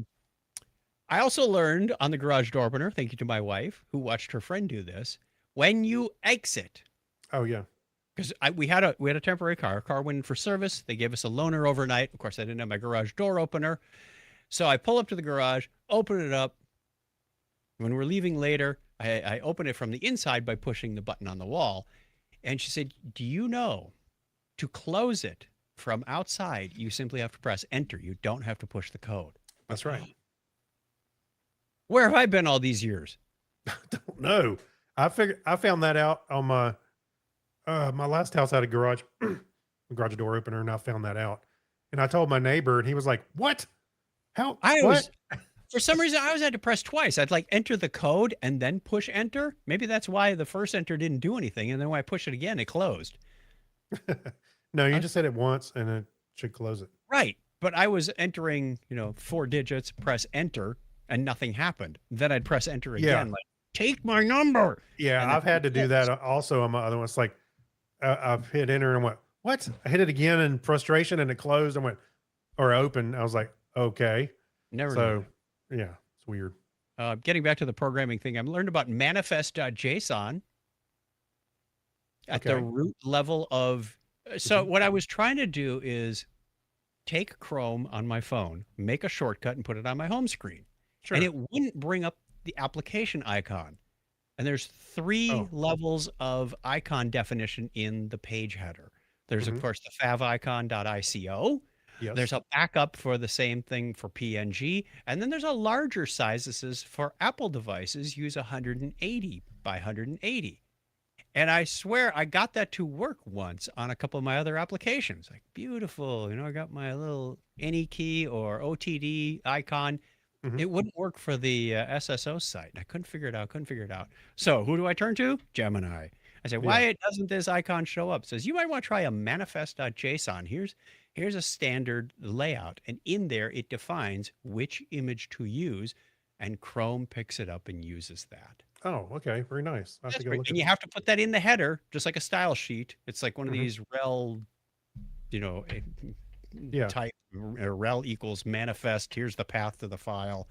also learned on the garage door opener, thank you to my wife who watched her friend do this, when you exit, Oh yeah. because we had a temporary car. Our car went in for service. They gave us a loaner overnight. Of course, I didn't have my garage door opener. So I pull up to the garage, open it up. When we're leaving later, I open it from the inside by pushing the button on the wall. And she said, "Do you know to close it from outside, you simply have to press enter. You don't have to push the code." That's right. Where have I been all these years? Don't know. I found that out on my my last house had a garage garage door opener, and I found that out. And I told my neighbor, and he was like, "What? How? I what?" always, for some reason, I always had to press twice. I'd like enter the code and then push enter.Maybe that's why the first enter didn't do anything. And then when I push it again, it closed. No, you just said it once, and it should close it. Right. But I was entering, 4 digits, press enter, and nothing happened. Then I'd press enter Yeah. again, like, take my number. Yeah, And then I've had to do that also on my other one. It's like I've hit enter and went, "What?" I hit it again in frustration, and it closed and went or open. I was like, "Okay." Never knew So yeah, it's weird. that. Getting back to the programming thing, I've learned about manifest.json at the Okay. root level of. So what I was trying to do is take Chrome on my phone, make a shortcut, and put it on my home screen. Sure. And it wouldn't bring up the application icon. And there's 3 Oh. levels of icon definition in the page header. There's, of course, the favicon.ico. Yes. There's a backup for the same thing for PNG. And then there's a larger size. This is for Apple devices, use 180 by 180. And I swear I got that to work once on a couple of my other applications. Like, beautiful. I got my little AnyKey or OTD icon. Mhm. It wouldn't work for the SSO site. I couldn't figure it out. So who do I turn to? Gemini. I say, why doesn't this icon show up? It says, you might want to try a manifest.json. Here's a standard layout. And in there, it defines which image to use. And Chrome picks it up and uses that. Oh, okay. Very nice. I have That's to go great. look And at you have to put that in the header, just like a style sheet. It's like one of Mhm. these rel, Yeah. type rel equals manifest. Here's the path to the file.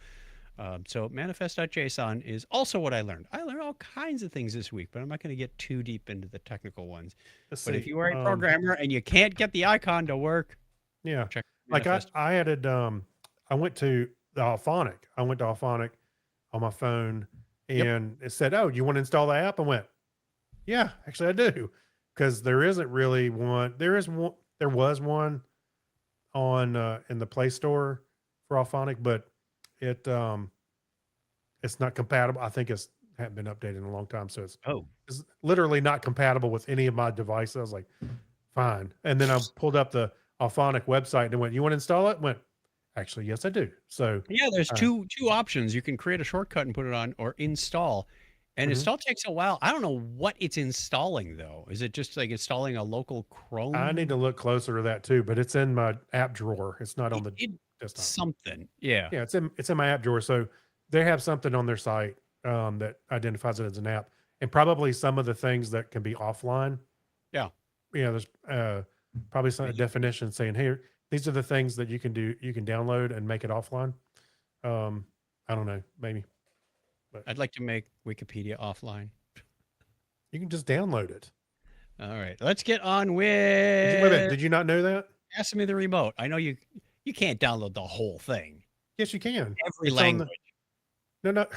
So manifest.json is also what I learned. I learned all kinds of things this week, but I'm not going to get too deep into the technical ones. Let's But if see. you are a programmer and you can't get the icon to work, Yeah. check Like manifest. I added I went to the Alphonic. I went to Alphonic on my phone Yep. and it said, "Oh, you want to install the app?" I went, "Yeah, actually I do." Because there isn't really one. There was one on in the Play Store for Alphonic, but it it's not compatible. I think it's hadn't been updated in a long time, so Oh, it's literally not compatible with any of my devices. I was like, fine. And then I pulled up the Alphonic website and went, "You want to install it?" Went, "Actually, yes, I do." So, yeah, there's uh, two options. You can create a shortcut and put it on or install. And mhm. install takes a while. I don't know what it's installing though. Is it just like installing a local I need to Chrome? look closer to that too, but it's in my app drawer. It's not on the It desktop. something. Yeah. Yeah, it's in my app drawer. So they have something on their site that identifies it as an app, and probably some of the things that can be offline. Yeah. There's probably some That you can- definition saying, "Hey, these are the things that you can do. You can download and make it offline." Um, I don't know, maybe, but I'd like to make Wikipedia offline. you can just download it. All right. Let's get on Wait a minute, with did you not know that? Pass Me the Remote. I know you can't download the whole thing. Yes, you can. Every It's on language. no, not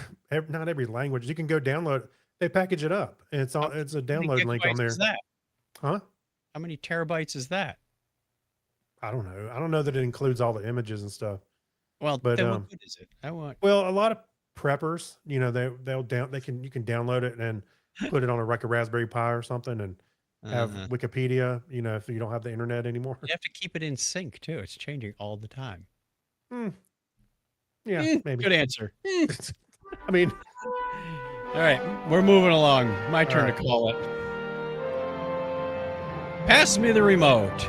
not every language. You can go download. They package it up. And it's How on. It's a many download link on gigabytes is there. that? Huh? How many terabytes is that? I don't know. I don't know that it includes all the images and stuff. Well, But then what good is it? I want well, a lot of preppers, you can download it and put it on a Raspberry Pi or something and have uh Wikipedia. If you don't have the internet anymore. You have to keep it in sync too. It's changing all the time. Hmm, yeah, maybe. Good answer. I mean, All right, we're moving along. My turn right. to call it. Pass me the remote.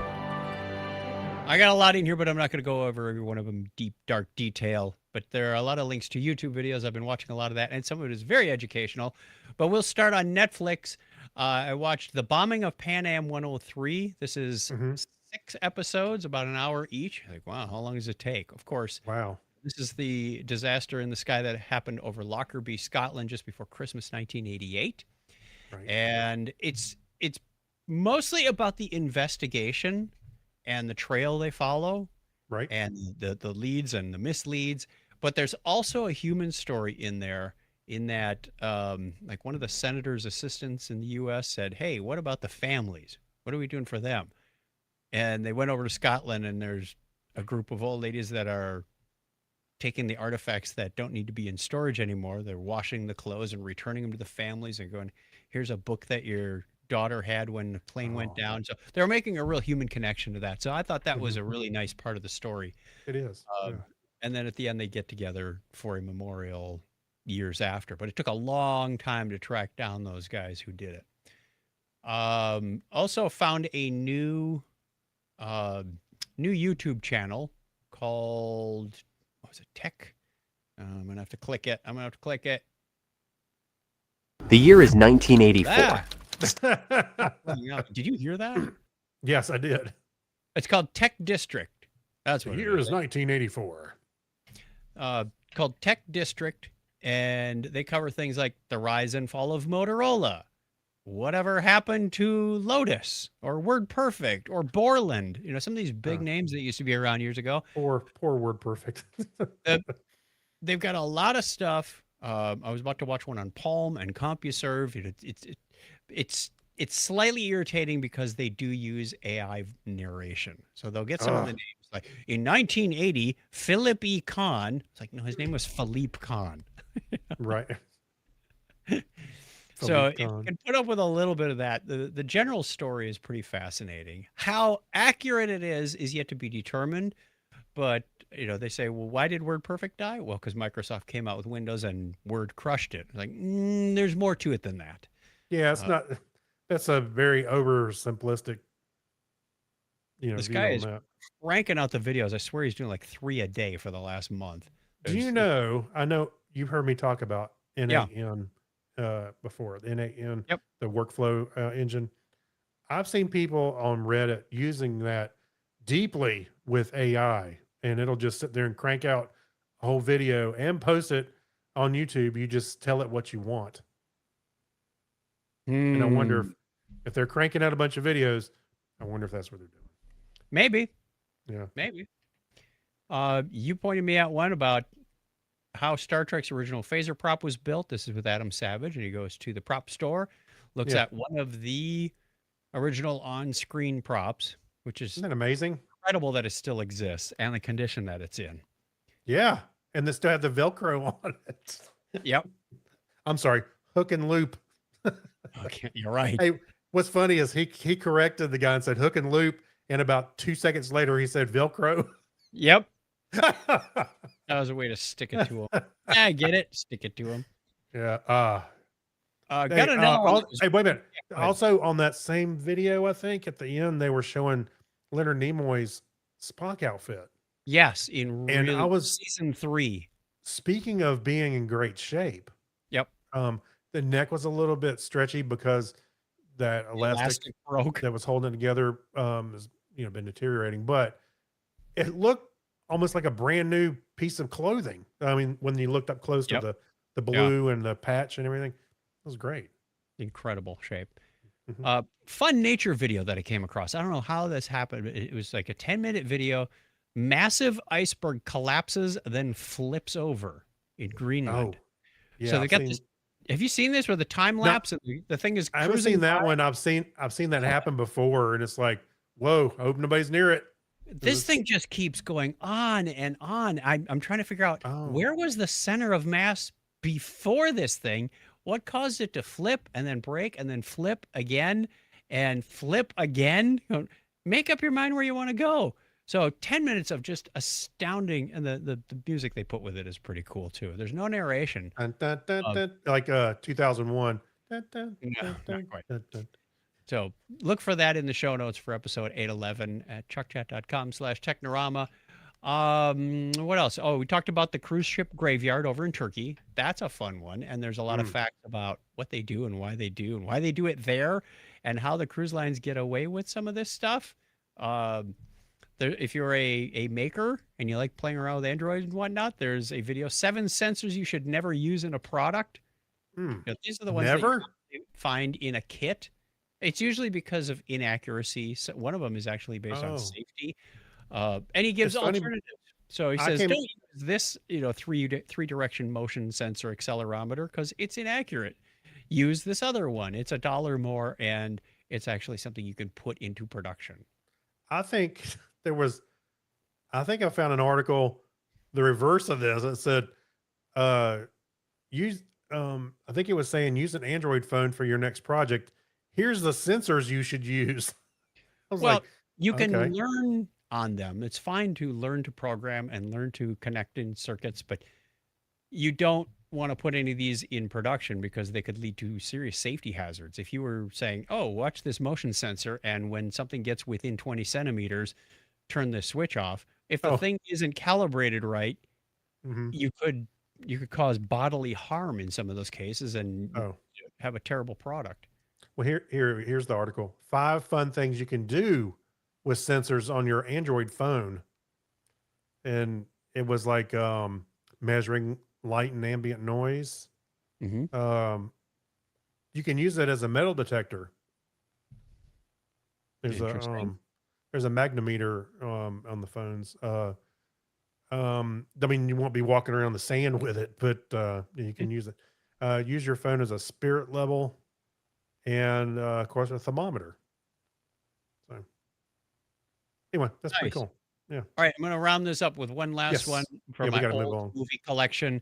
I got a lot in here, but I'm not going to go over every one of them deep, dark detail. But there are a lot of links to YouTube videos. I've been watching a lot of that, and some of it is very educational. But we'll start on Netflix. I watched The Bombing of Pan Am 103. This is Mhm. 6 episodes, about an hour each. Like, wow, how long does it take? Of course, Wow. this is the disaster in the sky that happened over Lockerbie, Scotland, just before Christmas 1988. Right. And it's mostly about the investigation and the trail they follow Right. and the leads and the misleads. But there's also a human story in there in that like one of the senator's assistants in the US said, "Hey, what about the families? What are we doing for them?" And they went over to Scotland and there's a group of old ladies that are taking the artifacts that don't need to be in storage anymore. They're washing the clothes and returning them to the families and going, "Here's a book that your daughter had when the plane went Oh. down." So they're making a real human connection to that. So I thought that was Mhm. a really nice part of the story. It is. Yeah. And then at the end, they get together for a memorial years after. But it took a long time to track down those guys who did it. Also found a new YouTube channel called, what was it, Tech? I'm gonna have to click it. The year is 1984. Yeah. Did you hear that? Yes, I did. It's called Tech District. That's The what it year is. is 1984. Called Tech District, and they cover things like the rise and fall of Motorola, whatever happened to Lotus or WordPerfect or Borland. Some of these big Huh. names that used to be around years ago. Poor word perfect. They've got a lot of stuff. I was about to watch one on Palm and CompuServe. It's slightly irritating because they do use AI narration. So they'll get some of the Ugh. names like in 1980, Philip E. Kahn. It's like, no, his name was Philippe Kahn. Right. So if Philippe you Kahn. can put up with a little bit of that, the general story is pretty fascinating. How accurate it is yet to be determined. But they say, well, why did WordPerfect die? Well, because Microsoft came out with Windows and Word crushed it. Like, there's more to it than that. Yeah, it's not. That's a very oversimplistic, This view guy on is that. cranking out the videos. I swear he's doing like 3 a day for the last month. Do you know? I know you've heard me talk about Yeah. NAN before, the N8N, Yep. the workflow engine. I've seen people on Reddit using that deeply with AI, and it'll just sit there and crank out a whole video and post it on YouTube. You just tell it what you want. And I wonder Hmm. if they're cranking out a bunch of videos, I wonder if that's what they're doing. Maybe. Yeah. Maybe. You pointed me out one about how Star Trek's original phaser prop was built. This is with Adam Savage, and he goes to the prop store, looks Yeah. at one of the original on-screen props, which is Isn't that amazing? incredible that it still exists and the condition that it's in. Yeah. And they still have the Velcro on it. Yep. I'm sorry, hook and loop. Okay, you're right. Hey, what's funny is he corrected the guy and said hook and loop, and about 2 seconds later he said Velcro. Yep. That was a way to stick it to him. I get it. Stick it to him. Yeah. Got Hey, another one. that was- hey, wait a minute. Go ahead. Also, on that same video, I think at the end they were showing Leonard Nimoy's Spock outfit. Yes, in And really I was season 3. speaking of being in great shape. Yep. The neck was a little bit stretchy because that The elastic broke. that was holding it together has been deteriorating, but it looked almost like a brand new piece of clothing. I mean, when you looked up close Yep. to the blue and the patch and everything, it was great. Incredible shape. Mhm. Fun nature video that I came across. I don't know how this happened. But it was like a 10-minute video. Massive iceberg collapses, then flips over in Greenland. Oh, yeah. So they I've got seen- this. Have you seen this where the time lapse and the thing is I haven't cruising seen that by? one. I've seen that happen before, and it's like, whoa, I hope nobody's near it. This thing just keeps going on and on. I'm trying to figure out Oh. where was the center of mass before this thing? What caused it to flip and then break and then flip again and flip again? Make up your mind where you want to go. So 10 minutes of just astounding, and the music they put with it is pretty cool too. There's no narration. Dun, dun, dun, dun, like 2001. Dun, dun, No, dun, not dun, quite. dun, dun. So look for that in the show notes for episode 811 at chuckchat.com/technorama. What else? Oh, we talked about the cruise ship graveyard over in Turkey. That's a fun one. And there's a lot of facts about what they do and why they do it there, and how the cruise lines get away with some of this stuff. If you're a maker and you like playing around with Android and whatnot, there's a video, 7 sensors you should never use in a product. These are the ones that Never? you find in a kit. It's usually because of inaccuracy. So one of them is actually based Oh. on safety. And he gives It's funny- alternatives. So he I says, came- don't use this, three direction motion sensor accelerometer because it's inaccurate. Use this other one. It's $1 more, and it's actually something you can put into production. I think I found an article, the reverse of this. It said, use, I think it was saying use an Android phone for your next project. Here's the sensors you should use. I was Well, like, you can okay. learn on them. It's fine to learn to program and learn to connect in circuits, but you don't want to put any of these in production because they could lead to serious safety hazards. If you were saying, oh, watch this motion sensor, and when something gets within 20 centimeters, turn the switch off. If the Oh. thing isn't calibrated right, Mhm. you could cause bodily harm in some of those cases and Oh, have a terrible product. well, here's the article. 5 fun things you can do with sensors on your Android phone. And it was like measuring light and ambient noise. Mm-hmm. You can use it as a metal detector. There's Interesting. a magnometer on the phones. I mean, you won't be walking around the sand with it, but you can use it. Use your phone as a spirit level, and of course a thermometer. So anyway, that's Nice. pretty cool. All right, I'm going to round this up with one last Yes. one Yeah, from we my gotta move old on. movie collection.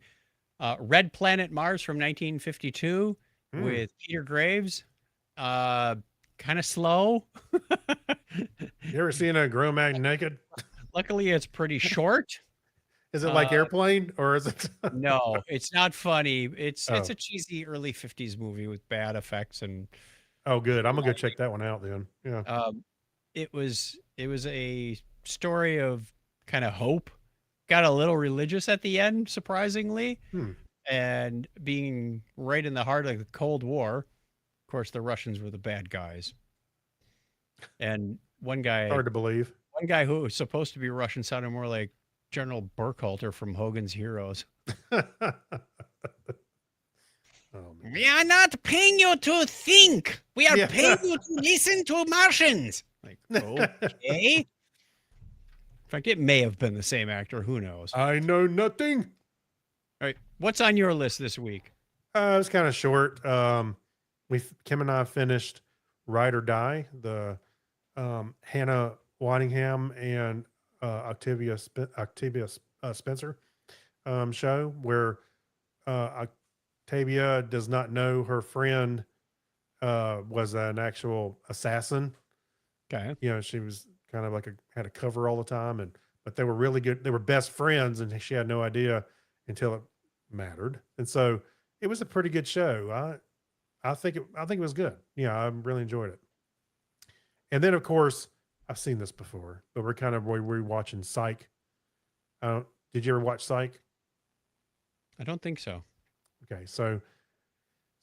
Red Planet Mars from 1952 Mm. with Peter Graves. Kind of slow. You ever seen a grown man naked? Luckily, it's pretty short. Is it like Airplane, or is it? No, it's not funny. It's Oh. a cheesy early 50s movie with bad effects, and Oh, good. I'm gonna go check that one out then. Yeah. it was a story of kind of hope. Got a little religious at the end, surprisingly. Hmm. and being right in the heart of the Cold War. Of course, the Russians were the bad guys. And Hard to believe. one guy who was supposed to be Russian sounded more like General Burkhalter from Hogan's Heroes. Oh, man. We are not paying you to think. We are Yeah. paying you to listen to Martians. Like, okay. In fact, it may have been the same actor. Who knows? All I know nothing. right. What's on your list this week? It was kind of short. Kim and I finished Ride or Die, the Hannah Waddingham and Octavia Spencer show, where Octavia does not know her friend was an actual assassin. Okay. You know, she was kind of like had a cover all the time, but they were really good. They were best friends, and she had no idea until it mattered. And so it was a pretty good show. I think it was good. Yeah, I really enjoyed it. And then, of course, I've seen this before, but we're watching Psych. Did you ever watch Psych? I don't think so. Okay, so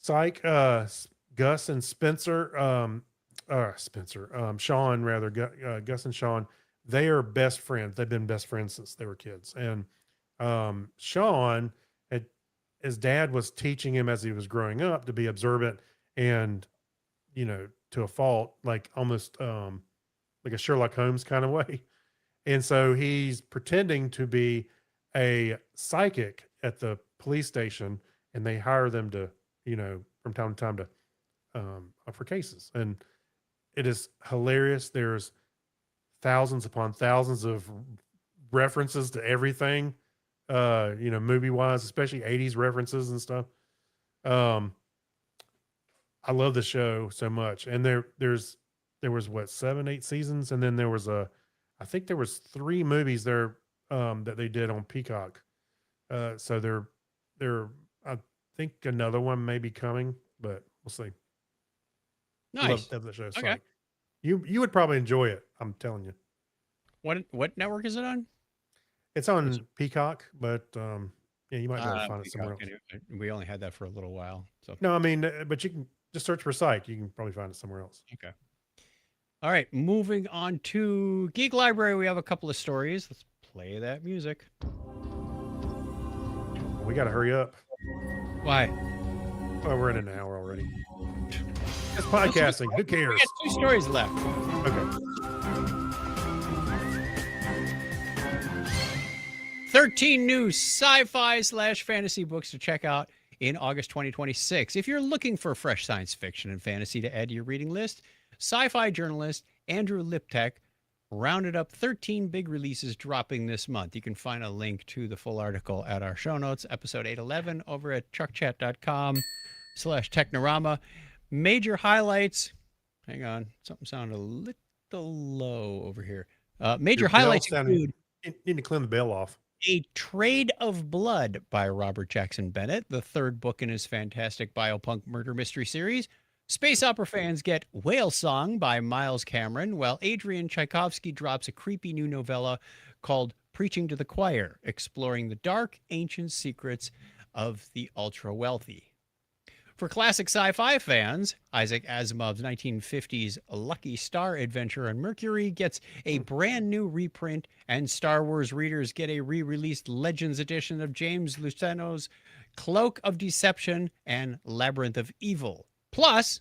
Psych, Gus and Spencer, Sean rather, Gus and Sean, they are best friends. They've been best friends since they were kids. And Sean, his dad was teaching him as he was growing up to be observant and, to a fault, like almost like a Sherlock Holmes kind of way. And so he's pretending to be a psychic at the police station, and they hire them to, from time to time to for cases. And it is hilarious. There's thousands upon thousands of references to everything, movie wise, especially 80s references and stuff. I love the show so much. And there was what, 7, 8 seasons. And then there was I think there was 3 movies there that they did on Peacock. So I think another one may be coming, but we'll see. Nice. Love the show. Okay. Psych. You would probably enjoy it. I'm telling you. What network is it on? It's on Peacock, but yeah, you might be able to find it somewhere else. Anyway. We only had that for a little while. So No, I mean, but you can just search for Psych. You can probably find it somewhere else. okay. All right, moving on to Geek Library. We have a couple of stories. Let's play that music. We got to hurry up. Why? Well, we're in an hour already. It's podcasting. Who We cares? got 2 stories left. Okay. 13 new sci-fi/fantasy books to check out in August 2026. If you're looking for fresh science fiction and fantasy to add to your reading list, sci-fi journalist Andrew Liptek rounded up 13 big releases dropping this month. You can find a link to the full article at our show notes, episode 811, over at truckchat.com/technorama. Major highlights. Hang on. Something sounded a little low over here. Major Your bell highlights sounded- include You need to clean the bell off. A Trade of Blood by Robert Jackson Bennett, the 3rd book in his fantastic biopunk murder mystery series. Space opera fans get Whale Song by Miles Cameron, while Adrian Tchaikovsky drops a creepy new novella called Preaching to the Choir, exploring the dark, ancient secrets of the ultra-wealthy. For classic sci-fi fans, Isaac Asimov's 1950s Lucky Star adventure on Mercury gets a brand new reprint, and Star Wars readers get a re-released Legends edition of James Luceno's Cloak of Deception and Labyrinth of Evil. Plus,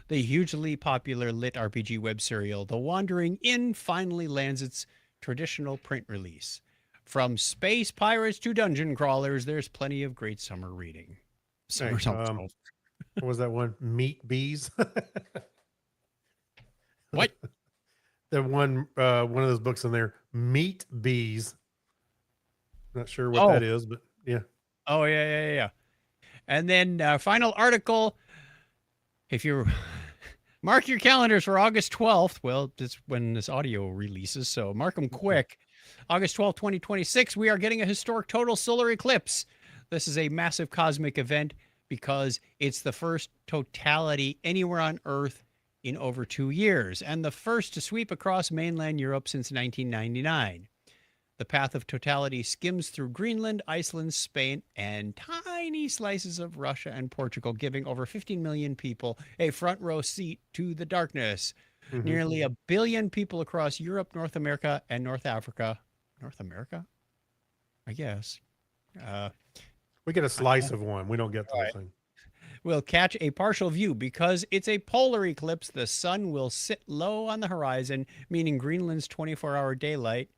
the hugely popular lit RPG web serial The Wandering Inn finally lands its traditional print release. From space pirates to dungeon crawlers, there's plenty of great summer reading. Summer, Hey, summer. What was that one? Meat Bees. What? The one of those books in there, Meat Bees. Not sure what that is, but yeah. Oh, yeah. And then final article. If you mark your calendars for August 12th, well, that's when this audio releases, so mark them quick. August 12th, 2026, we are getting a historic total solar eclipse. This is a massive cosmic event because it's the first totality anywhere on Earth in over 2 years, and the first to sweep across mainland Europe since 1999. The path of totality skims through Greenland, Iceland, Spain, and tiny slices of Russia and Portugal, giving over 15 million people a front row seat to the darkness. Mhm. Nearly a billion people across Europe, North America, and North Africa. North America? I guess. We get a slice of one. We don't get the whole thing. Will catch a partial view because it's a polar eclipse. The sun will sit low on the horizon, meaning Greenland's 24-hour daylight.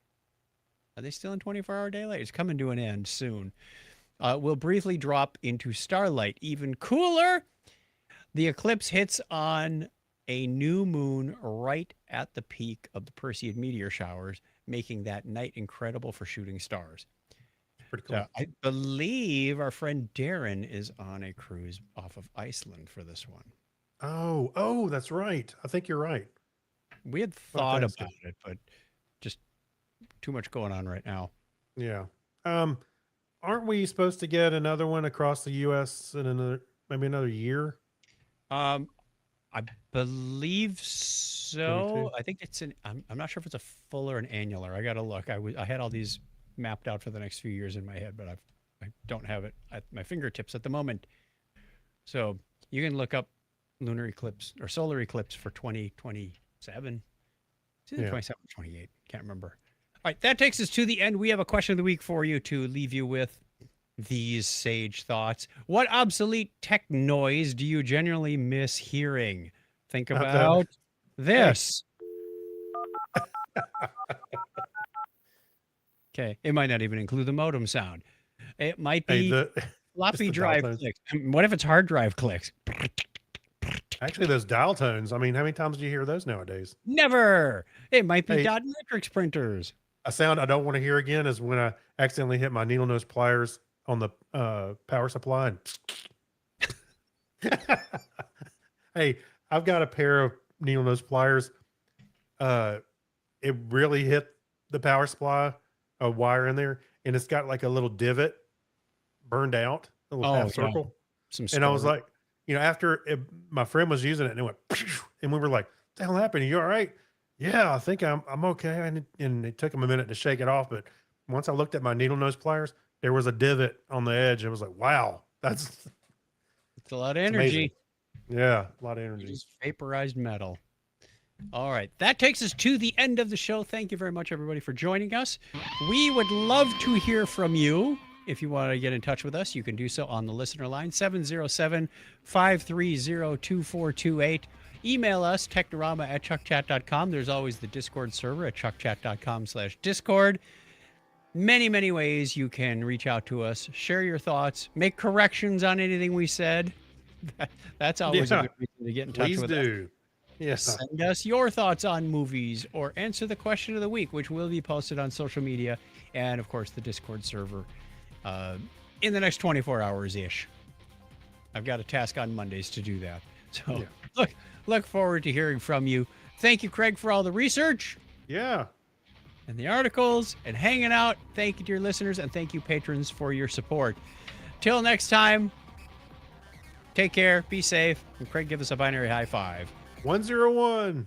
Are they still in 24-hour daylight? It's coming to an end soon. Will briefly drop into starlight. Even cooler, the eclipse hits on a new moon right at the peak of the Perseid meteor showers, making that night incredible for shooting stars. Pretty cool. So I believe our friend Darren is on a cruise off of Iceland for this one. Oh, that's right. I think you're right. We had thought about Fantastic. it, but just too much going on right now. Yeah. Aren't we supposed to get another one across the U.S. in maybe another year? I believe so. 22? I think it's I'm not sure if it's a full or an annular. I got to look. I had all these mapped out for the next few years in my head, but I don't have it at my fingertips at the moment. So you can look up lunar eclipse or solar eclipse for 2027. It's either Yeah. 27 or 28. Can't remember. All right, that takes us to the end. We have a question of the week for you to leave you with these sage thoughts. What obsolete tech noise do you generally miss hearing? Think Not that. about this. Okay, it might not even include the modem sound. It might Hey, be floppy the drive dial tones. clicks. What if it's hard drive clicks? Actually, those dial tones. I mean, how many times do you hear those nowadays? Never. It might be Hey. dot matrix printers. A sound I don't want to hear again is when I accidentally hit my needle nose pliers on the power supply. And hey, I've got a pair of needle nose pliers. It really hit the power supply, a wire in there, and it's got like a little divot burned out, a little Oh, half yeah. circle. Some And I was scarring. like, after my friend was using it, and it went, and we were like, "What the hell happened? Are you all right?" Yeah, I think I'm okay. And it took him a minute to shake it off, but once I looked at my needle nose pliers, there was a divot on the edge. It was like, wow, that's It's a lot of it's amazing. energy. Yeah, a lot of It energy. is vaporized metal. All right. That takes us to the end of the show. Thank you very much, everybody, for joining us. We would love to hear from you. If you want to get in touch with us, you can do so on the listener line, 707-530-2428. Email us, technorama@chuckchat.com. There's always the Discord server at chuckchat.com/Discord. Many, many ways you can reach out to us, share your thoughts, make corrections on anything we said. That's always a Yeah. good reason to get in touch Please with us. do. Yes. Send us your thoughts on movies or answer the question of the week, which will be posted on social media and, of course, the Discord server in the next 24 hours-ish. I've got a task on Mondays to do that. So look forward to hearing from you. Thank you, Craig, for all the research Yeah. and the articles and hanging out. Thank you, dear listeners, and thank you, patrons, for your support. Till next time, take care, be safe, and Craig, give us a binary high five. 101.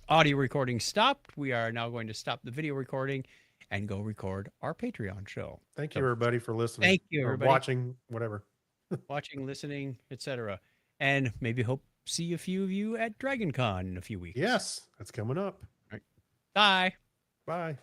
Audio recording stopped. We are now going to stop the video recording and go record our Patreon show. Thank you, everybody, for listening. Thank you, or everybody. watching, whatever. Watching, listening, etc. And maybe hope see a few of you at DragonCon in a few weeks. Yes, that's coming up. Bye. Bye.